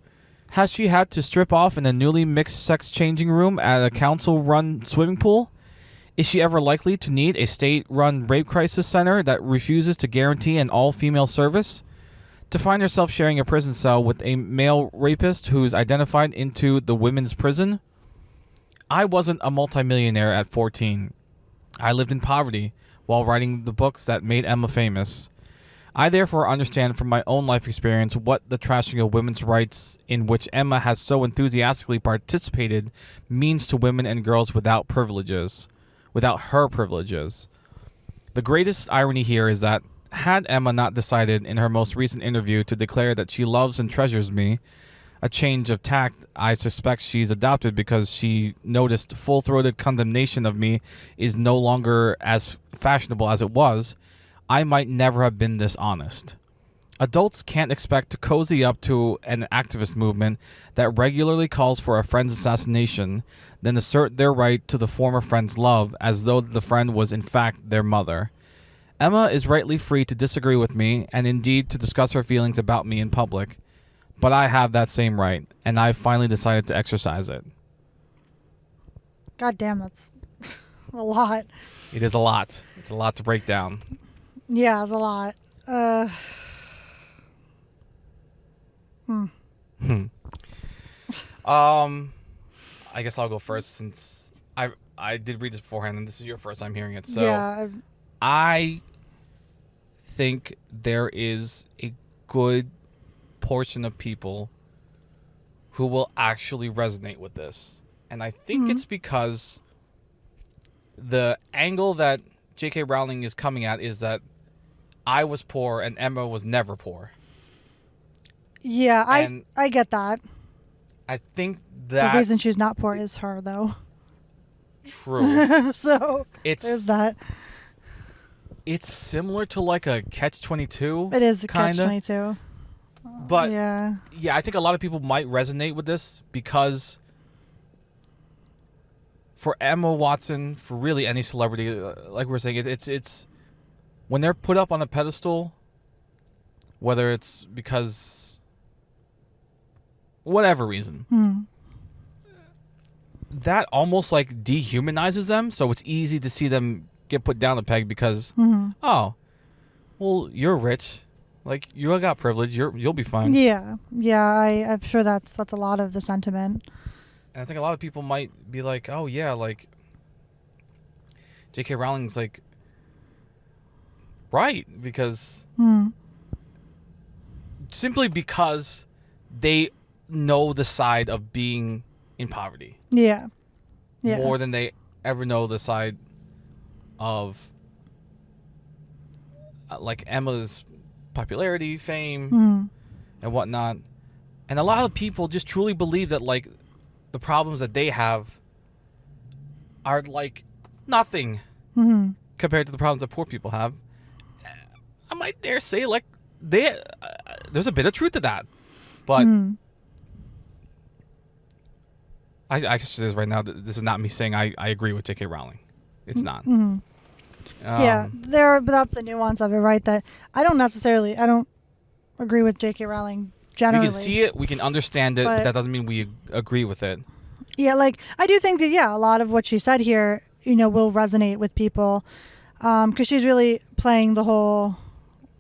Has she had to strip off in a newly mixed-sex changing room at a council-run swimming pool? Is she ever likely to need a state-run rape crisis center that refuses to guarantee an all-female service? To find herself sharing a prison cell with a male rapist who's identified into the women's prison? I wasn't a multimillionaire at 14. I lived in poverty while writing the books that made Emma famous. I therefore understand from my own life experience what the trashing of women's rights in which Emma has so enthusiastically participated means to women and girls without her privileges. The greatest irony here is that had Emma not decided in her most recent interview to declare that she loves and treasures me, a change of tact I suspect she's adopted because she noticed full-throated condemnation of me is no longer as fashionable as it was, I might never have been this honest. Adults can't expect to cozy up to an activist movement that regularly calls for a friend's assassination, then assert their right to the former friend's love as though the friend was in fact their mother. Emma is rightly free to disagree with me and indeed to discuss her feelings about me in public, but I have that same right, and I've finally decided to exercise it. God damn, that's a lot. It is a lot. It's a lot to break down. Yeah, it's a lot. I guess I'll go first since I did read this beforehand, and this is your first time hearing it. So yeah, I think there is a good portion of people who will actually resonate with this. And I think it's because the angle that J.K. Rowling is coming at is that I was poor and Emma was never poor. Yeah, I get that. I think that the reason she's not poor is her, though. True. So It's there's that. it's similar to like a catch-22. It is a kinda. catch-22. But Yeah. I think a lot of people might resonate with this because for Emma Watson, for really any celebrity, like we were saying, it's when they're put up on a pedestal, whether it's because whatever reason, that almost like dehumanizes them. So it's easy to see them get put down a peg because, oh, well, you're rich, like you got privilege, you'll be fine. Yeah. I'm sure that's a lot of the sentiment. And I think a lot of people might be like, oh yeah, like J.K. Rowling's like right because simply because they know the side of being in poverty. Yeah. More than they ever know the side of like Emma's popularity, fame, and whatnot. And a lot of people just truly believe that like the problems that they have are like nothing compared to the problems that poor people have. I might dare say like there's a bit of truth to that, but I just say this right now. This is not me saying I agree with J.K. Rowling. It's not. But that's the nuance of it, right? That I don't agree with J.K. Rowling generally. We can see it, we can understand it, but that doesn't mean we agree with it. Yeah, like I do think that a lot of what she said here, will resonate with people, because she's really playing the whole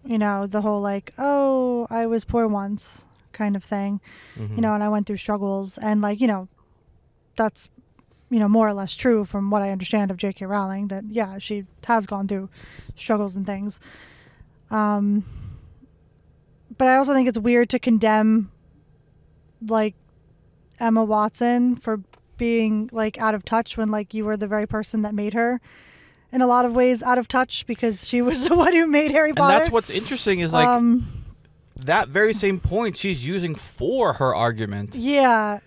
like, oh, I was poor once kind of thing, and I went through struggles, and like that's more or less true from what I understand of J.K. Rowling, that she has gone through struggles and things. But I also think it's weird to condemn like Emma Watson for being like out of touch when like you were the very person that made her in a lot of ways out of touch, because she was the one who made Harry Potter. And that's what's interesting is like that very same point she's using for her argument. Yeah.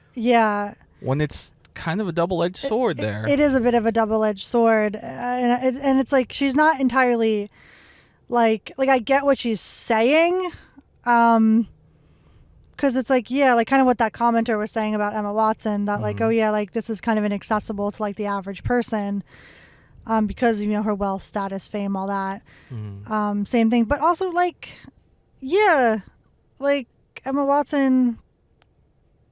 When it's kind of a double-edged sword there. It is a bit of a double-edged sword, and it's like she's not entirely like I get what she's saying, because it's like like kind of what that commenter was saying about Emma Watson, that like like this is kind of inaccessible to like the average person, because her wealth, status, fame, all that. Same thing, but also like like Emma Watson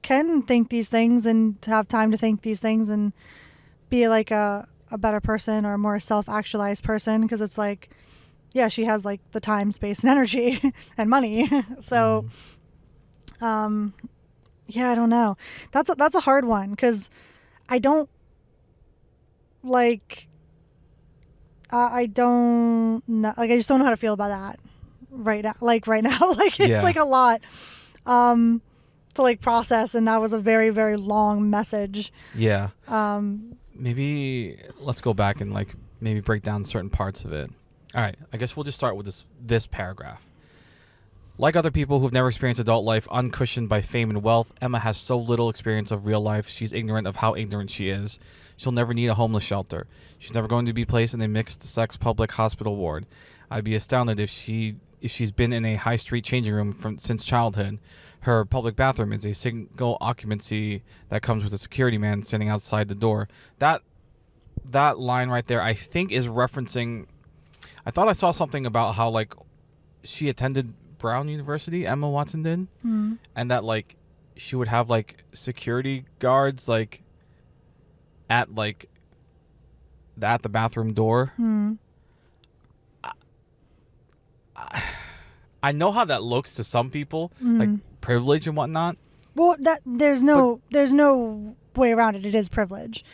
can think these things and have time to think these things and be like a better person or a more self-actualized person, because it's like she has like the time, space, and energy and money. So I don't know, that's a hard one, because I don't like I don't know, like I just don't know how to feel about that right now, like it's like a lot to like process, and that was a very, very long message. Maybe let's go back and like maybe break down certain parts of it. All right, I guess we'll just start with this paragraph. Like other people who've never experienced adult life uncushioned by fame and wealth, Emma has so little experience of real life, she's ignorant of how ignorant she is. She'll never need a homeless shelter. She's never going to be placed in a mixed-sex public hospital ward. I'd be astounded if she's been in a high street changing room since childhood. Her public bathroom is a single occupancy that comes with a security man standing outside the door. That line right there, I think, is referencing. I thought I saw something about how like she attended Brown University, Emma Watson did, and that like she would have like security guards like at like the bathroom door. I know how that looks to some people, like privilege and whatnot. Well, there's no way around it. It is privilege,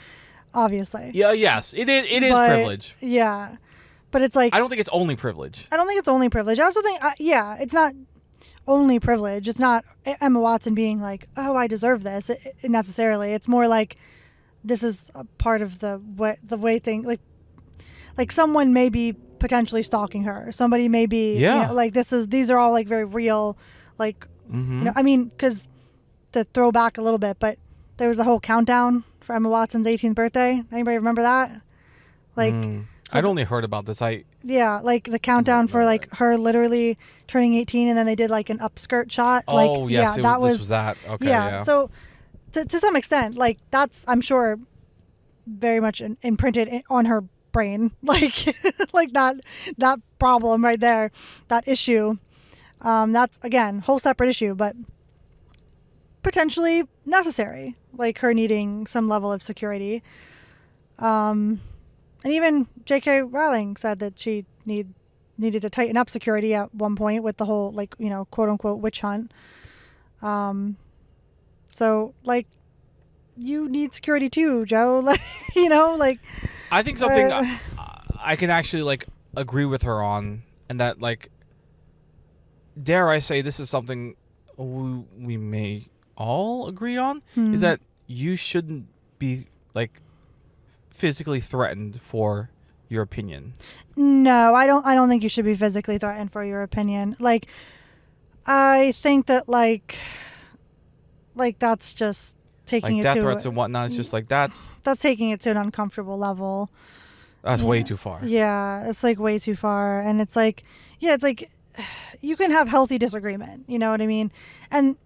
obviously. Yeah. Yes, it is privilege. Yeah, but it's like I don't think it's only privilege. I don't think it's only privilege. I also think it's not only privilege. It's not Emma Watson being like, oh, I deserve this necessarily. It's more like this is a part of the way thing like someone may be potentially stalking her. Somebody may be like these are all like very real, like I mean, because to throw back a little bit, but there was a whole countdown for Emma Watson's 18th birthday. Anybody remember that? Like, I'd only heard about this. yeah, like the countdown for remember like her literally turning 18, and then they did like an upskirt shot. Like, Oh yes, yeah, this was that. Okay, yeah. yeah. So to some extent, like that's, I'm sure, very much imprinted on her brain, like like that problem right there, that issue. That's again whole separate issue, but potentially necessary, like her needing some level of security. And even J.K. Rowling said that she needed to tighten up security at one point with the whole, like, you know, quote unquote witch hunt. So like, you need security too, Joe. Like, you know, like, I think something I can actually like agree with her on, and that, like, dare I say, this is something we may all agree on, is that you shouldn't be like physically threatened for your opinion. No, I don't think you should be physically threatened for your opinion. Like, I think that like that's just taking Like it death to threats and whatnot. It's just like that's taking it to an uncomfortable level. way too far. Yeah, it's like way too far. And it's like, yeah, it's like you can have healthy disagreement, you know what I mean? And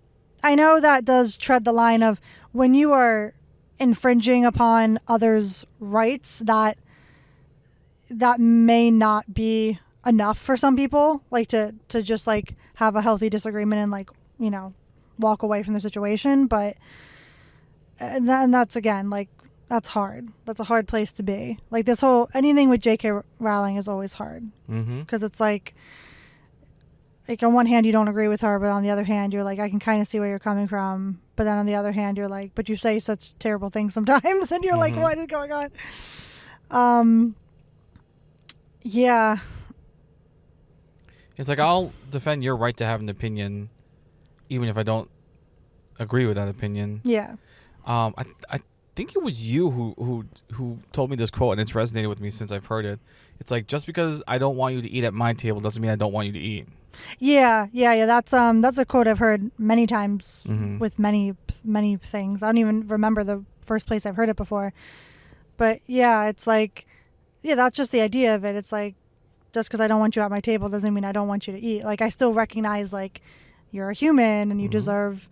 I know that does tread the line of when you are infringing upon others' rights, that may not be enough for some people, like to just like have a healthy disagreement and, like, you know, walk away from the situation. But and that's again, like, that's hard. That's a hard place to be. Like, this whole anything with J.K. Rowling is always hard, because it's like on one hand you don't agree with her, but on the other hand you're like, I can kind of see where you're coming from. But then on the other hand you're like, but you say such terrible things sometimes, and you're like, what is going on? Yeah. It's like, I'll defend your right to have an opinion, even if I don't agree with that opinion. Yeah. I think it was you who told me this quote, and it's resonated with me since I've heard it. It's like, just because I don't want you to eat at my table doesn't mean I don't want you to eat. Yeah. That's a quote I've heard many times with many things. I don't even remember the first place I've heard it before. But yeah, it's like, yeah, that's just the idea of it. It's like, just because I don't want you at my table doesn't mean I don't want you to eat. Like, I still recognize, like, you're a human and you deserve,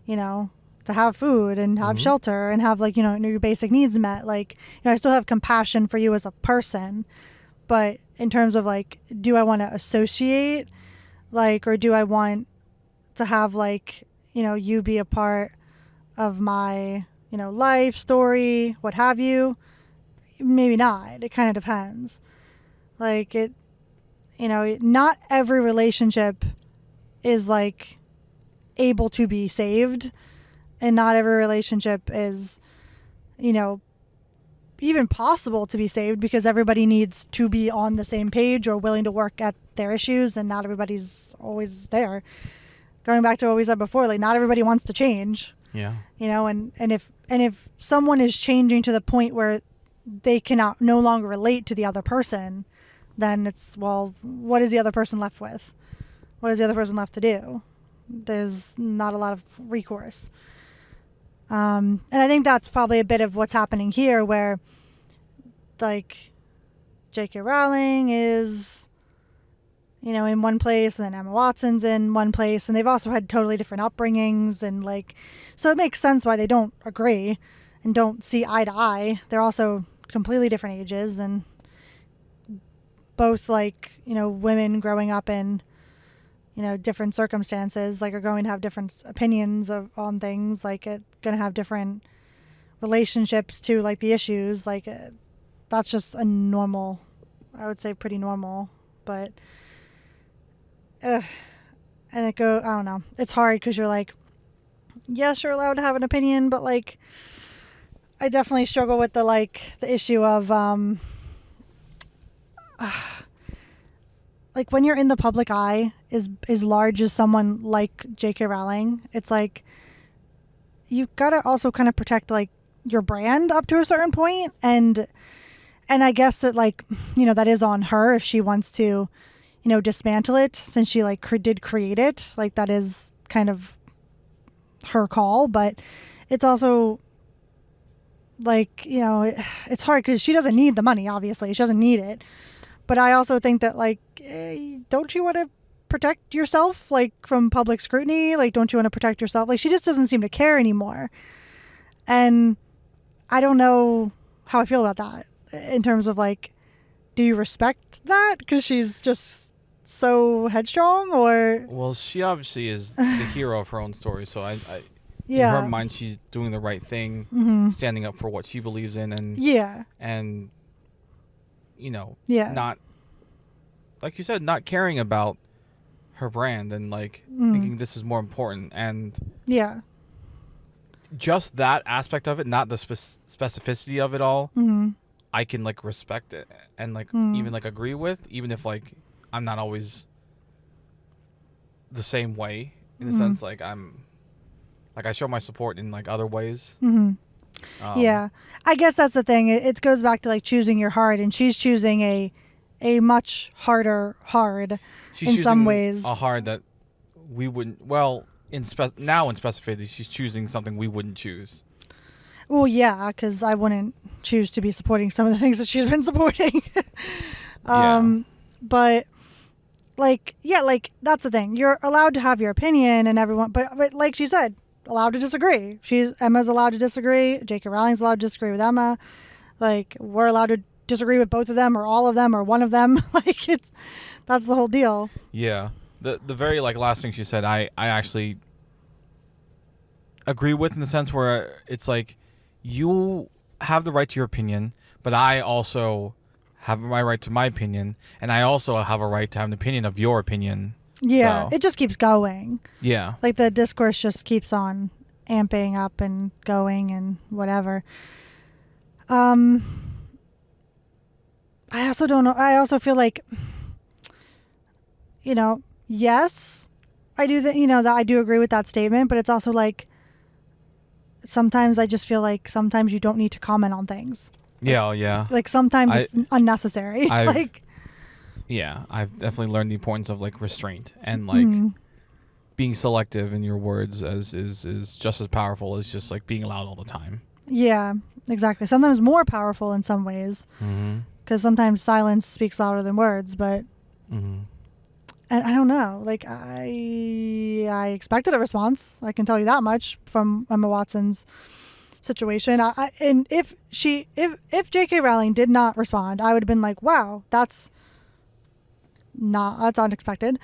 you know, to have food and have shelter and have, like, you know, your basic needs met. Like, you know, I still have compassion for you as a person. But in terms of, like, do I want to associate, like, or do I want to have, like, you know, you be a part of my, you know, life story, what have you? Maybe not. It kind of depends. Like, it, you know, not every relationship is, like, able to be saved, and not every relationship is, you know, even possible to be saved, because everybody needs to be on the same page or willing to work at their issues, and not everybody's always there. Going back to what we said before, like, not everybody wants to change. Yeah. You know, and if someone is changing to the point where they cannot no longer relate to the other person, then it's, well, what is the other person left with? What is the other person left to do? There's not a lot of recourse. And I think that's probably a bit of what's happening here, where, like, J.K. Rowling is, you know, in one place, and then Emma Watson's in one place, and they've also had totally different upbringings, and, like, so it makes sense why they don't agree and don't see eye to eye. They're also completely different ages, and both, like, you know, women growing up in, you know, different circumstances, like, are going to have different opinions on things, like, going to have different relationships to, like, the issues, like, that's just a normal, I would say pretty normal, but and I don't know, it's hard, because you're like, yes, you're allowed to have an opinion, but, like, I definitely struggle with the, like, the issue of like, when you're in the public eye as large as someone like J.K. Rowling, it's like, you gotta also kind of protect, like, your brand up to a certain point, and I guess that, like, you know, that is on her if she wants to, you know, dismantle it, since she, like, did create it. Like, that is kind of her call, but it's also, like, it's hard because she doesn't need the money, obviously. She doesn't need it. But I also think that, like, don't you want to protect yourself, like, from public scrutiny? Like, don't you want to protect yourself? Like, she just doesn't seem to care anymore. And I don't know how I feel about that in terms of, like, do you respect that because she's just so headstrong, or? Well, she obviously is the hero of her own story, so I Yeah. in her mind, she's doing the right thing, standing up for what she believes in, and Yeah. Yeah. not, like you said, not caring about her brand and like thinking this is more important, and Yeah. just that aspect of it, not the specificity of it all. I can like respect it and like even like agree with, even if like I'm not always the same way in the sense like I show my support in like other ways. Yeah, I guess that's the thing. It goes back to like choosing your heart, and she's choosing a much harder hard She's in choosing some ways. a hard that we wouldn't. Well, now in specificity, she's choosing something we wouldn't choose. Well, yeah, because I wouldn't choose to be supporting some of the things that she's been supporting. But like, yeah, like that's the thing. You're allowed to have your opinion, and everyone, but like she said, allowed to disagree. Emma's allowed to disagree. J.K. Rowling's allowed to disagree with Emma. Like, we're allowed to disagree with both of them, or all of them, or one of them. Like, that's the whole deal. Yeah. The very like last thing she said, I actually agree with, in the sense where it's like, you have the right to your opinion, but I also have my right to my opinion, and I also have a right to have an opinion of your opinion. Yeah, So, it just keeps going. yeah. Like, the discourse just keeps on amping up and going and whatever. I also don't know. I also feel like, yes, I do that. That I do agree with that statement, but it's also like, sometimes I just feel like sometimes you don't need to comment on things. Yeah. Like, sometimes it's unnecessary. Like, yeah, I've definitely learned the importance of like restraint and like being selective in your words is just as powerful as just like being loud all the time. yeah, exactly. Sometimes more powerful in some ways, because sometimes silence speaks louder than words. But and I don't know. Like, I expected a response. I can tell you that much from Emma Watson's situation. And if J.K. Rowling did not respond, I would have been like, wow, that's unexpected.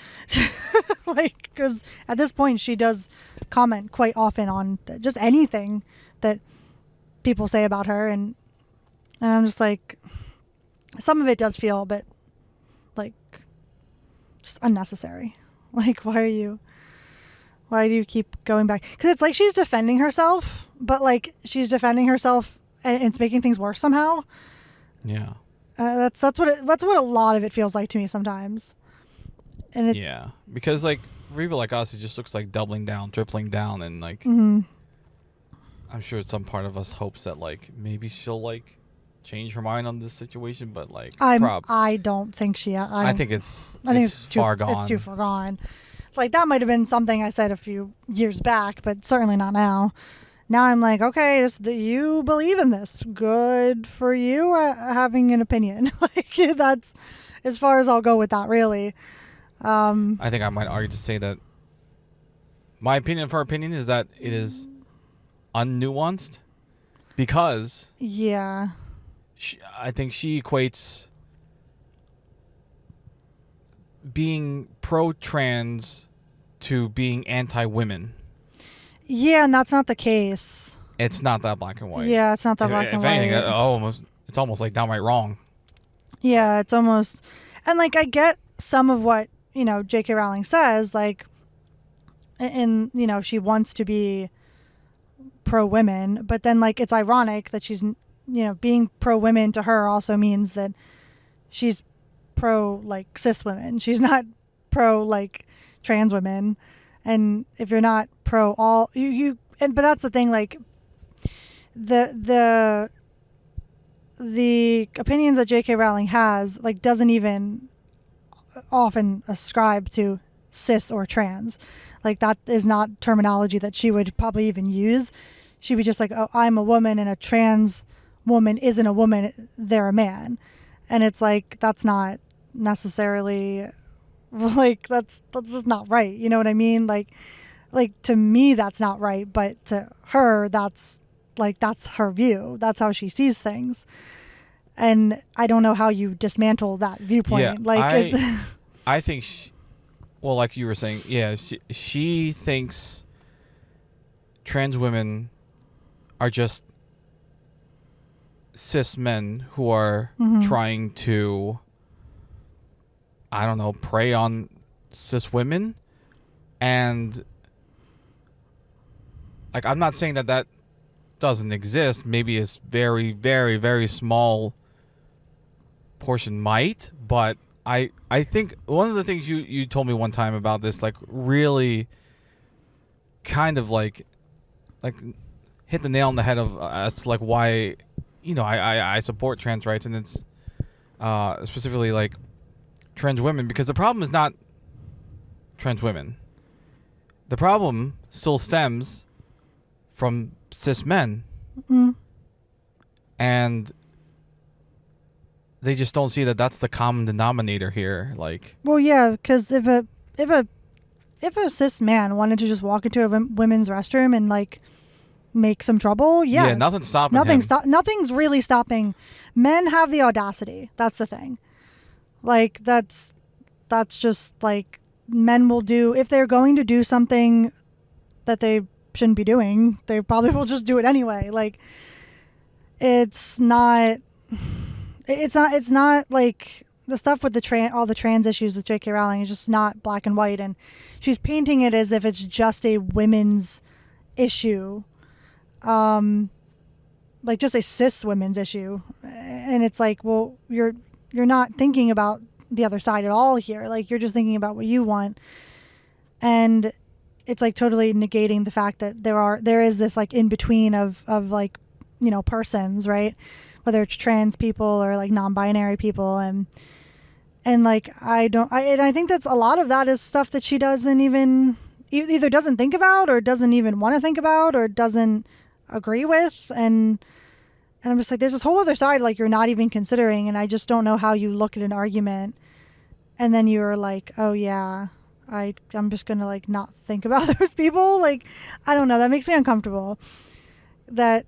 Like, because at this point she does comment quite often on just anything that people say about her, and I'm just like, some of it does feel a bit like just unnecessary. Like, why do you keep going back? Because it's like she's defending herself, but like she's defending herself and it's making things worse somehow. Yeah. That's what a lot of it feels like to me sometimes. And yeah, because like for people like us, it just looks like doubling down, tripling down, and like mm-hmm. I'm sure some part of us hopes that like maybe she'll like change her mind on this situation, but like I don't think she. I think it's far gone. It's too far gone. Like, that might have been something I said a few years back, but certainly not now. Now I'm like, okay, you believe in this. Good for you, having an opinion. Like, that's as far as I'll go with that, really. I think I might argue to say that my opinion of her opinion is that it is unnuanced, because yeah, I think she equates being pro-trans to being anti-women. Yeah, and that's not the case. It's not that black and white. Yeah, it's not that black and white. If anything, it's almost like downright wrong. Yeah, it's almost, and like, I get some of what J.K. Rowling says, like, and she wants to be pro-women, but then like it's ironic that she's being pro-women to her also means that she's pro like cis women. She's not pro like trans women. And if you're not pro all but that's the thing, like the opinions that J.K. Rowling has like doesn't even often ascribe to cis or trans. Like, that is not terminology that she would probably even use. she'd be just like, oh, I'm a woman and a trans woman isn't a woman, they're a man. And it's like, that's not necessarily like, that's just not right. You know what I mean? Like to me, that's not right. But to her, that's her view. That's how she sees things. And I don't know how you dismantle that viewpoint. Yeah, like, I think, well, like you were saying, yeah, she thinks trans women are just cis men who are trying to, I don't know, prey on cis women. And like, I'm not saying that doesn't exist. Maybe it's very, very, very small portion might, but I think one of the things you told me one time about this, like, really kind of like hit the nail on the head of as to like why, you know, I support trans rights, and it's specifically like trans women, because the problem is not trans women. The problem still stems from cis men. And they just don't see that that's the common denominator here. Like, well, yeah, because if a cis man wanted to just walk into a women's restroom and like make some trouble, yeah, nothing's stopping him. Nothing's really stopping. Men have the audacity. That's the thing. Like, that's just like, men will do, if they're going to do something that they shouldn't be doing, they probably will just do it anyway. Like, it's not like the stuff with all the trans issues with J.K. Rowling is just not black and white, and she's painting it as if it's just a women's issue, like just a cis women's issue, and it's like, well, you're not thinking about the other side at all here. Like, you're just thinking about what you want, and it's like totally negating the fact that there is this like in between of like, you know, persons, right? Whether it's trans people or like non-binary people, and like I think that's a lot of that is stuff that she doesn't even either doesn't think about or doesn't even want to think about or doesn't agree with, and I'm just like, there's this whole other side like you're not even considering, and I just don't know how you look at an argument and then you're like, oh yeah, I'm just gonna like not think about those people. Like, I don't know, that makes me uncomfortable. That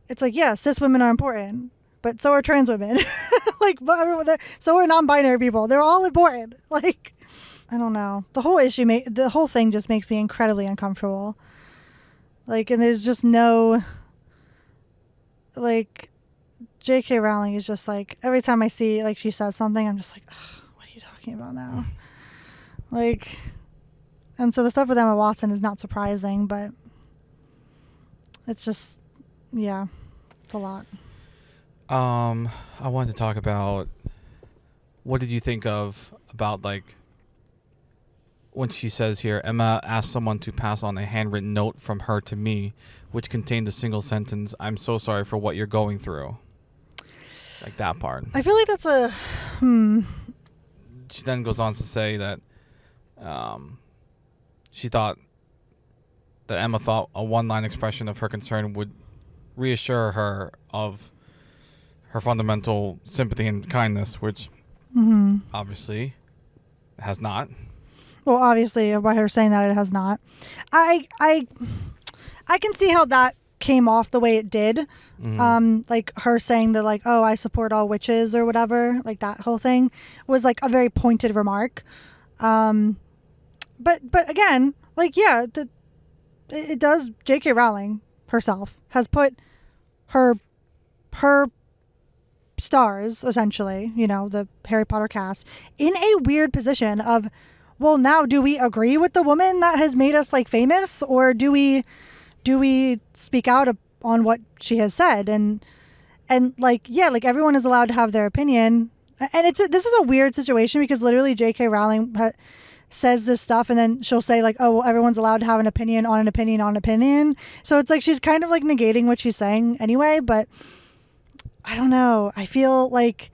it's like, yeah, cis women are important, but so are trans women. Like, so are non-binary people. They're all important. Like, I don't know. The whole thing just makes me incredibly uncomfortable. Like, and there's just no, like, J.K. Rowling is just like, every time I see like she says something, I'm just like, what are you talking about now? Like, and so the stuff with Emma Watson is not surprising, but it's just, yeah, it's a lot. I wanted to talk about, what did you think about like when she says here, Emma asked someone to pass on a handwritten note from her to me, which contained a single sentence, "I'm so sorry for what you're going through." Like that part. I feel like that's a, She then goes on to say that she thought that Emma thought a one-line expression of her concern would reassure her of her fundamental sympathy and kindness, which obviously has not. Well, obviously, by her saying that, it has not. I can see how that came off the way it did. Like her saying that, like, oh, I support all witches or whatever. Like, that whole thing was like a very pointed remark. But again, like, yeah, it does. J.K. Rowling herself has put her stars, essentially, you know, the Harry Potter cast, in a weird position of, well, now do we agree with the woman that has made us like famous, or do we speak out on what she has said? And like, yeah, like everyone is allowed to have their opinion, and this is a weird situation because literally J.K. Rowling says this stuff and then she'll say like, oh, well, everyone's allowed to have an opinion on an opinion on an opinion. So it's like she's kind of like negating what she's saying anyway. But I don't know. I feel like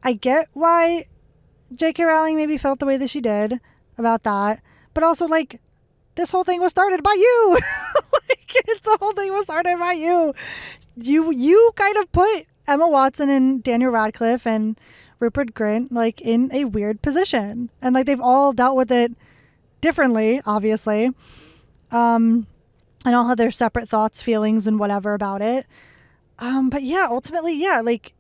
I get why J.K. Rowling maybe felt the way that she did about that, but also like this whole thing was started by you. The whole thing was started by you. You kind of put Emma Watson and Daniel Radcliffe and Rupert Grint like in a weird position, and like they've all dealt with it differently, obviously, and all have their separate thoughts, feelings, and whatever about it. But yeah, ultimately, yeah, like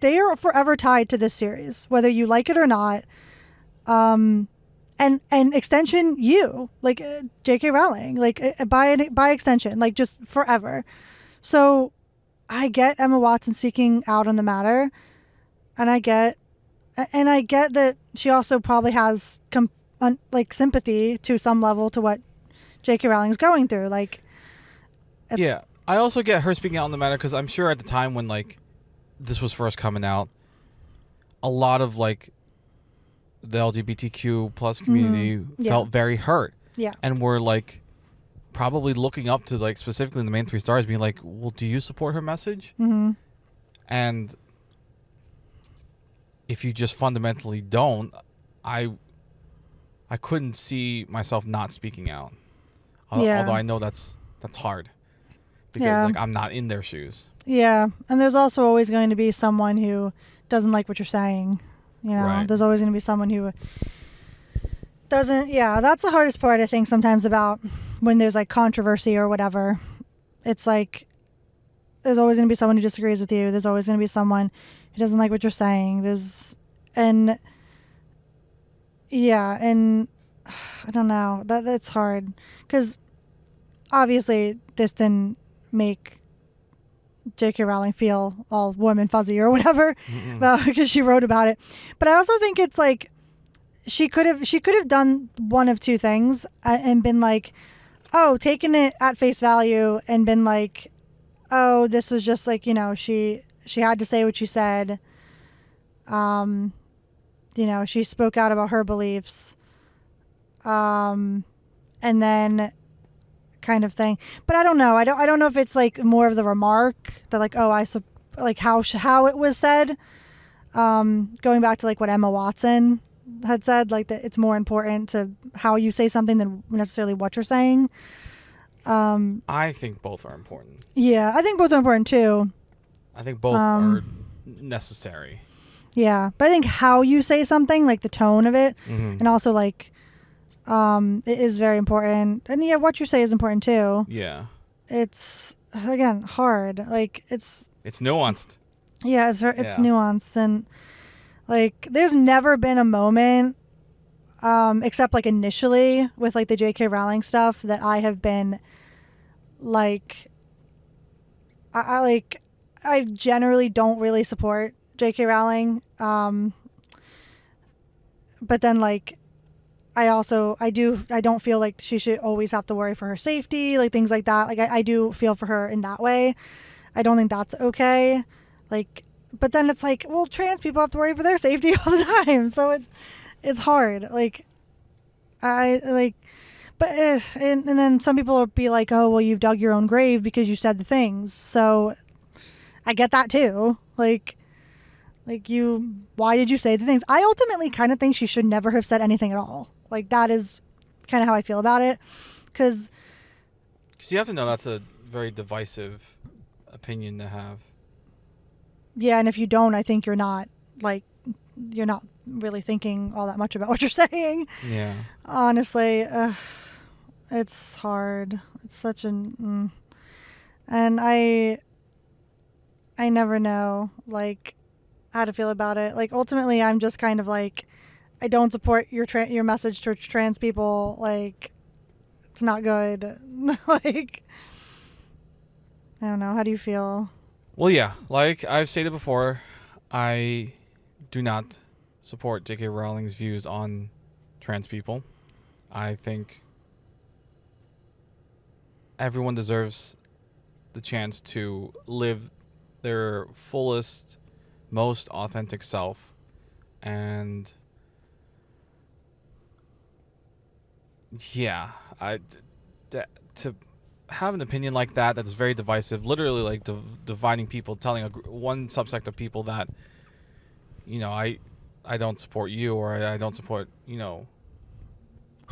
they are forever tied to this series, whether you like it or not. And extension, you like J.K. Rowling, like by extension, like just forever. So I get Emma Watson speaking out on the matter, and I get that she also probably has like sympathy to some level to what J.K. Rowling's going through. Like, yeah, I also get her speaking out on the matter because I'm sure at the time when like this was first coming out, a lot of like the LGBTQ plus community felt very hurt. Yeah. And were like probably looking up to like specifically the main three stars being like, well, do you support her message? Mm-hmm. And if you just fundamentally don't, I couldn't see myself not speaking out. Although I know that's hard because like I'm not in their shoes. Yeah. And there's also always going to be someone who doesn't like what you're saying. You know, right. There's always going to be someone who doesn't. Yeah, that's the hardest part, I think, sometimes about when there's like controversy or whatever. It's like there's always going to be someone who disagrees with you. There's always going to be someone who doesn't like what you're saying. And I don't know. That's hard because obviously this didn't make J.K. Rowling feel all warm and fuzzy or whatever because she wrote about it. But I also think it's like she could have done one of two things and been like, oh, taken it at face value and been like, oh, this was just like, you know, she had to say what she said. You know, she spoke out about her beliefs. And then kind of thing, but I don't know. I don't know if it's like more of the remark that like, oh, like how it was said. Going back to like what Emma Watson had said, like that it's more important to how you say something than necessarily what you're saying. I think both are important. Yeah, I think both are important too. I think both are necessary. Yeah, but I think how you say something, like the tone of it, and also like it is very important. And yeah, what you say is important too. Yeah. It's again hard. Like it's nuanced. Yeah, it's nuanced, and like there's never been a moment except like initially with like the J.K. Rowling stuff that I have been like I generally don't really support J.K. Rowling, but then like I don't feel like she should always have to worry for her safety, like things like that. Like I do feel for her in that way. I don't think that's okay. Like, but then it's like, well, trans people have to worry for their safety all the time, so it's hard. Like, and then some people will be like, oh, well, you've dug your own grave because you said the things. So I get that too. Like why did you say the things? I ultimately kind of think she should never have said anything at all. Like, that is kind of how I feel about it. Because you have to know that's a very divisive opinion to have. Yeah, and if you don't, I think you're not really thinking all that much about what you're saying. Yeah. Honestly, it's hard. It's such an... And I never know, like, how to feel about it. Like, ultimately, I'm just kind of like, I don't support your message to trans people. Like, it's not good. Like, I don't know. How do you feel? Well, yeah. Like I've stated before, I do not support J.K. Rowling's views on trans people. I think everyone deserves the chance to live their fullest, most authentic self. And yeah, to have an opinion like that's very divisive, literally like dividing people, telling one subsect of people that, you know, I don't support you, or I don't support, you know,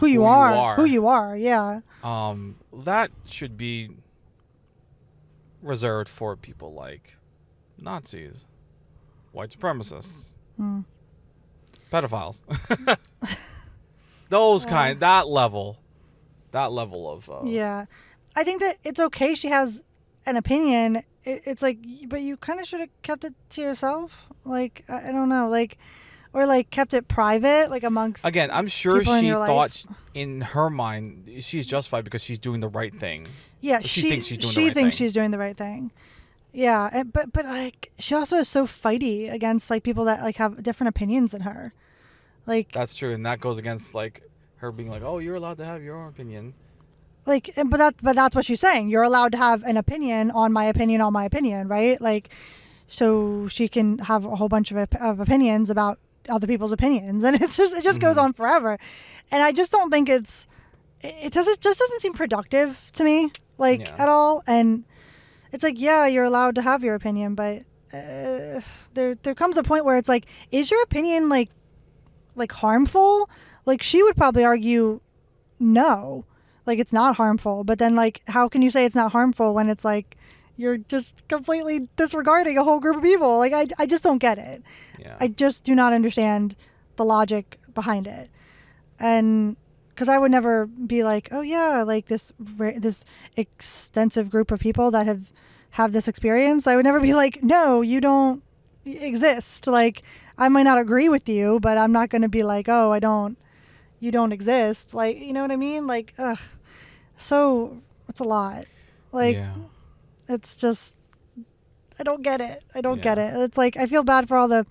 who you are. Yeah. That should be reserved for people like Nazis, white supremacists, pedophiles, those that level of yeah. I think that it's okay she has an opinion. It's like, but you kind of should have kept it to yourself. Like, I don't know, like, or like kept it private, like amongst. Again, I'm sure people in she your thought life. in her mind she's justified because she's doing the right thing. Yeah, she thinks she's doing the right She thinks thing. she's doing the right thing. Yeah, but like she also is so fighty against like people that like have different opinions than her. Like That's true, and that goes against like her being like, "Oh, you're allowed to have your own opinion." like, but that's what she's saying. You're allowed to have an opinion on my opinion, right? Like, so she can have a whole bunch of opinions about other people's opinions, and it just goes on forever. And I just don't think it just doesn't seem productive to me, like at all. And it's like, yeah, you're allowed to have your opinion, but there comes a point where it's like, is your opinion like harmful? Like she would probably argue no, like it's not harmful. But then like, how can you say it's not harmful when it's like you're just completely disregarding a whole group of people? Like I just don't get it. Yeah. I just do not understand the logic behind it. And because I would never be like, oh yeah, like this extensive group of people that have this experience. I would never be like, no, you don't exist. Like I might not agree with you, but I'm not going to be like, oh, you don't exist. Like, you know what I mean? Like, ugh. So it's a lot. Like, it's just, I don't get it. Get it. It's like, I feel bad for all the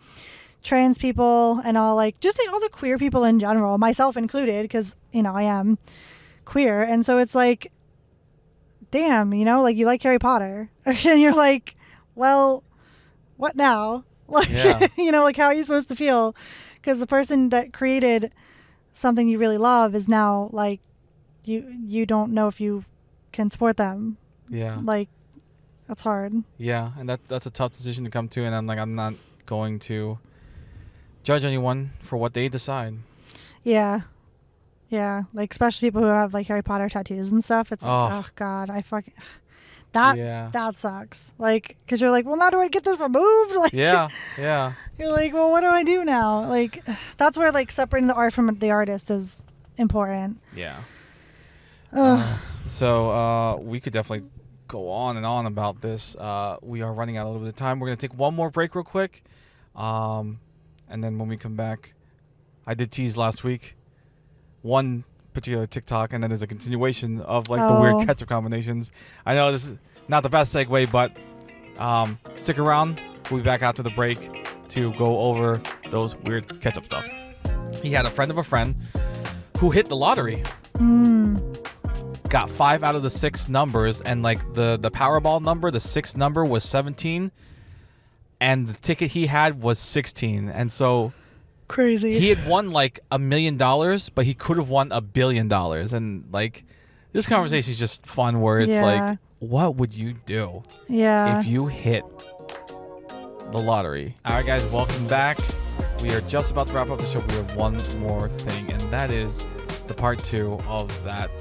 trans people and all, like, just all the queer people in general, myself included, because, you know, I am queer. And so it's like, damn, you know, like you like Harry Potter. And you're like, well, what now? Like, you know, like how are you supposed to feel? Because the person that created something you really love is now like, you don't know if you can support them. Yeah. Like, that's hard. Yeah, and that's a tough decision to come to, and I'm not going to judge anyone for what they decide. Yeah. Yeah, like especially people who have like Harry Potter tattoos and stuff. It's like, oh God, that sucks. Like, because you're like, well, now do I get this removed? Like, yeah. You're like, well, what do I do now? Like, that's where like separating the art from the artist is important. Yeah. So we could definitely go on and on about this. We are running out a little bit of time. We're gonna take one more break real quick, and then when we come back, I did tease last week one particular TikTok, and then there's a continuation of like the weird ketchup combinations. I know this is not the best segue, but stick around. We'll be back after the break to go over those weird ketchup stuff. He had a friend of a friend who hit the lottery. Got 5 out of the 6 numbers, and like the Powerball number, the 6th number was 17, and the ticket he had was 16, and so crazy. He had won like $1 million, but he could have won $1 billion. And like, this conversation is just fun where it's like, what would you do if you hit the lottery? All right, guys, welcome back. We are just about to wrap up the show. We have one more thing, and that is the part 2 of that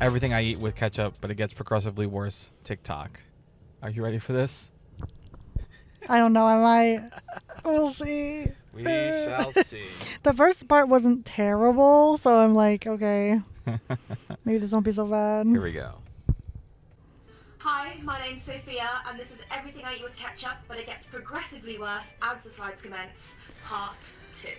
everything I eat with ketchup, but it gets progressively worse TikTok. Are you ready for this? I don't know. Am I? We'll see. We shall see. The first part wasn't terrible, so I'm like, okay, maybe this won't be so bad. Here we go. Hi, my name's Sophia, and this is Everything I Eat with Ketchup, but it gets progressively worse as the slides commence, part 2.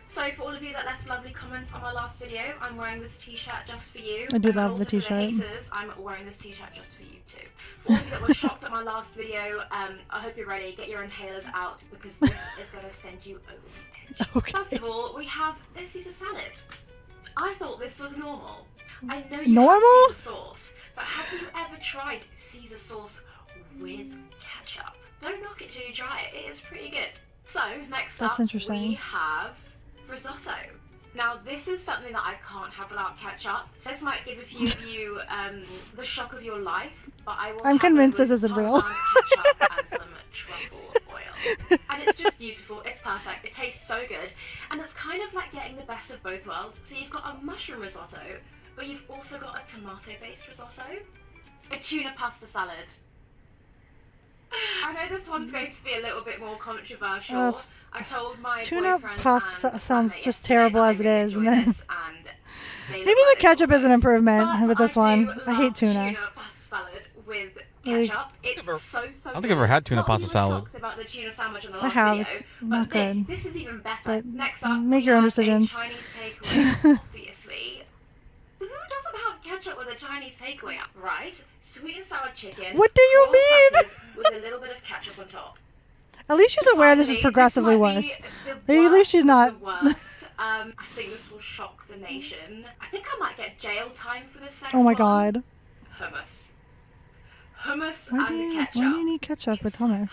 So for all of you that left lovely comments on my last video, I'm wearing this t-shirt just for you. I do love the t-shirt. For the haters, I'm wearing this t-shirt just for you too. For all of you that were shocked at my last video, I hope you're ready. Get your inhalers out, because this is going to send you over the edge. Okay. First of all, we have a Caesar salad. I thought this was normal. I know you normal? have Caesar sauce, but have you ever tried Caesar sauce with ketchup? Don't knock it till you try it. It is pretty good. So next up, we have risotto. Now this is something that I can't have without ketchup. This might give a few of you the shock of your life, but I will. I'm convinced this isn't real. Ketchup and some truffle oil. And And it's just beautiful. It's perfect. It tastes so good. And it's kind of like getting the best of both worlds. So you've got a mushroom risotto, but you've also got a tomato-based risotto. A tuna pasta salad. I know this one's going to be a little bit more controversial. I told my tuna boyfriend pasta and sounds flatmate just yesterday terrible that I as it really is, and enjoy then this, and they maybe look the like ketchup is an this improvement but with this I one. do I hate love tuna. pasta salad with ketchup. It's so I don't think I've good. ever had tuna Well, pasta you were salad. shocked about the tuna sandwich on the I last have. video, It's but not good. this is even better. But Next up, make we your own have decisions. a Chinese takeaway, obviously. Who doesn't have ketchup with a Chinese takeaway? Right? Sweet and sour chicken. What do you prawn mean? crackers with a little bit of ketchup on top. At least she's aware this is Finally, progressively this might worse. be the At least she's worst not. of the worst. I think this will shock the nation. I think I might get jail time for this next one. Oh my god. Hummus. Hummus Why and do you ketchup. need ketchup with It's so hummus? bad,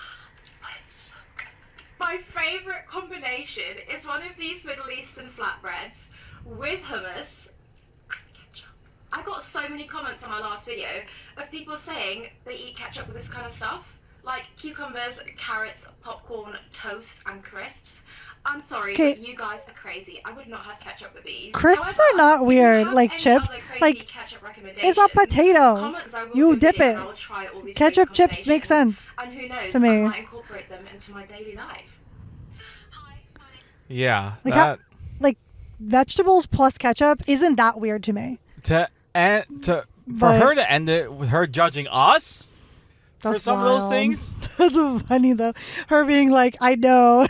but it's so good. My favourite combination is one of these Middle Eastern flatbreads with hummus and ketchup. I got so many comments on my last video of people saying they eat ketchup with this kind of stuff. Like cucumbers, carrots, popcorn, toast, and crisps. I'm sorry, but you guys are crazy. I would not have ketchup with these. Crisps However, are not if you weird, have like any chips. other crazy Like, ketchup it's a potato. comments, I will You do dip video it. and I will try all these Ketchup crazy chips make combinations. sense And who knows, to me. I might incorporate them into my daily life. Yeah. Like, that, like vegetables plus ketchup isn't that weird to me. for But- her to end it with her judging us for That's some of those wild. things. That's funny though. Her being like, I know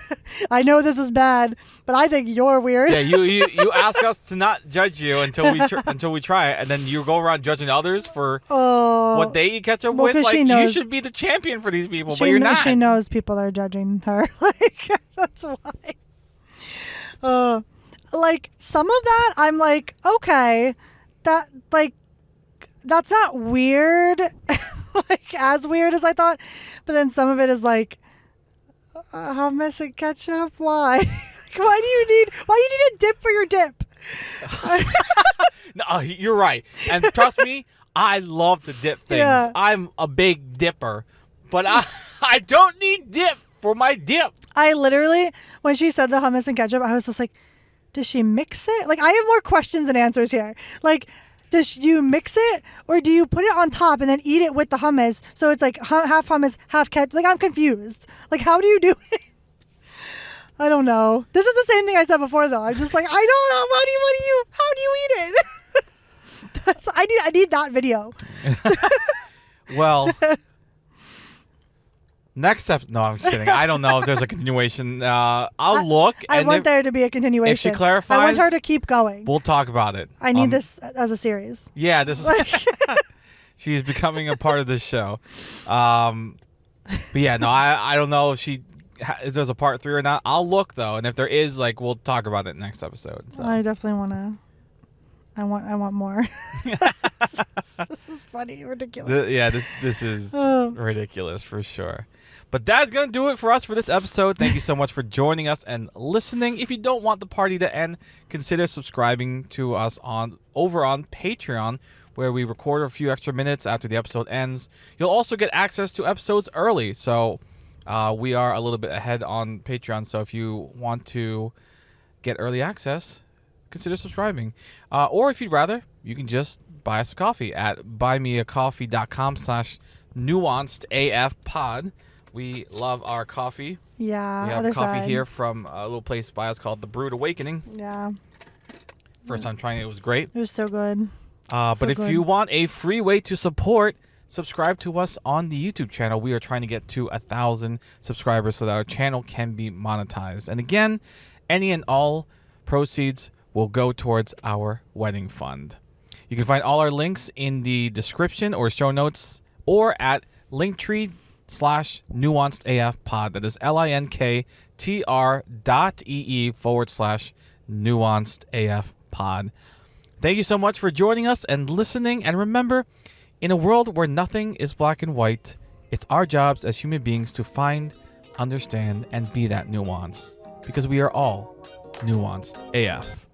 this is bad, but I think you're weird. Yeah, you ask us to not judge you until we try it, and then you go around judging others for what they eat ketchup well, with. 'cause Like she you knows- should be the champion for these people, but you're not. She knows people are judging her. Like that's why. Like some of that, I'm like, okay, that's not weird, like as weird as I thought. But then some of it is like, hummus and ketchup. Why? Like, why do you need a dip for your dip? No, you're right, and trust me, I love to dip things. Yeah. I'm a big dipper, but I don't need dip for my dip. I literally, when she said the hummus and ketchup, I was just like, does she mix it? Like, I have more questions than answers here. Like, does you mix it or do you put it on top and then eat it with the hummus? So it's like half hummus, half ketchup. Like, I'm confused. Like, how do you do it? I don't know. This is the same thing I said before, though. I'm just like, I don't know. How do you eat it? I need that video. Well, next up. No, I'm just kidding. I don't know if there's a continuation. I'll look. I and want if, there to be a continuation. If she clarifies, I want her to keep going. We'll talk about it. I need this as a series. Yeah, this is. She's becoming a part of this show. But yeah, no, I don't know if if there's a part 3 or not. I'll look though, and if there is, like, we'll talk about it next episode. So. I definitely want to. I want more. This is funny, ridiculous. This is Oh. ridiculous for sure. But that's going to do it for us for this episode. Thank you so much for joining us and listening. If you don't want the party to end, consider subscribing to us over on Patreon, where we record a few extra minutes after the episode ends. You'll also get access to episodes early. So we are a little bit ahead on Patreon. So if you want to get early access, consider subscribing. Or if you'd rather, you can just buy us a coffee at buymeacoffee.com/nuancedafpod. We love our coffee. Yeah. We have other coffee side. here from a little place by us called The Brewed Awakening. Yeah. First time trying it, was great. It was so good. But if you want a free way to support, subscribe to us on the YouTube channel. We are trying to get to 1,000 subscribers so that our channel can be monetized. And again, any and all proceeds will go towards our wedding fund. You can find all our links in the description or show notes or at linktree/nuancedafpod. That is linktr.ee/nuancedafpod. Thank you so much for joining us and listening. And remember, in a world where nothing is black and white, it's our jobs as human beings to find, understand, and be that nuance. Because we are all nuanced AF.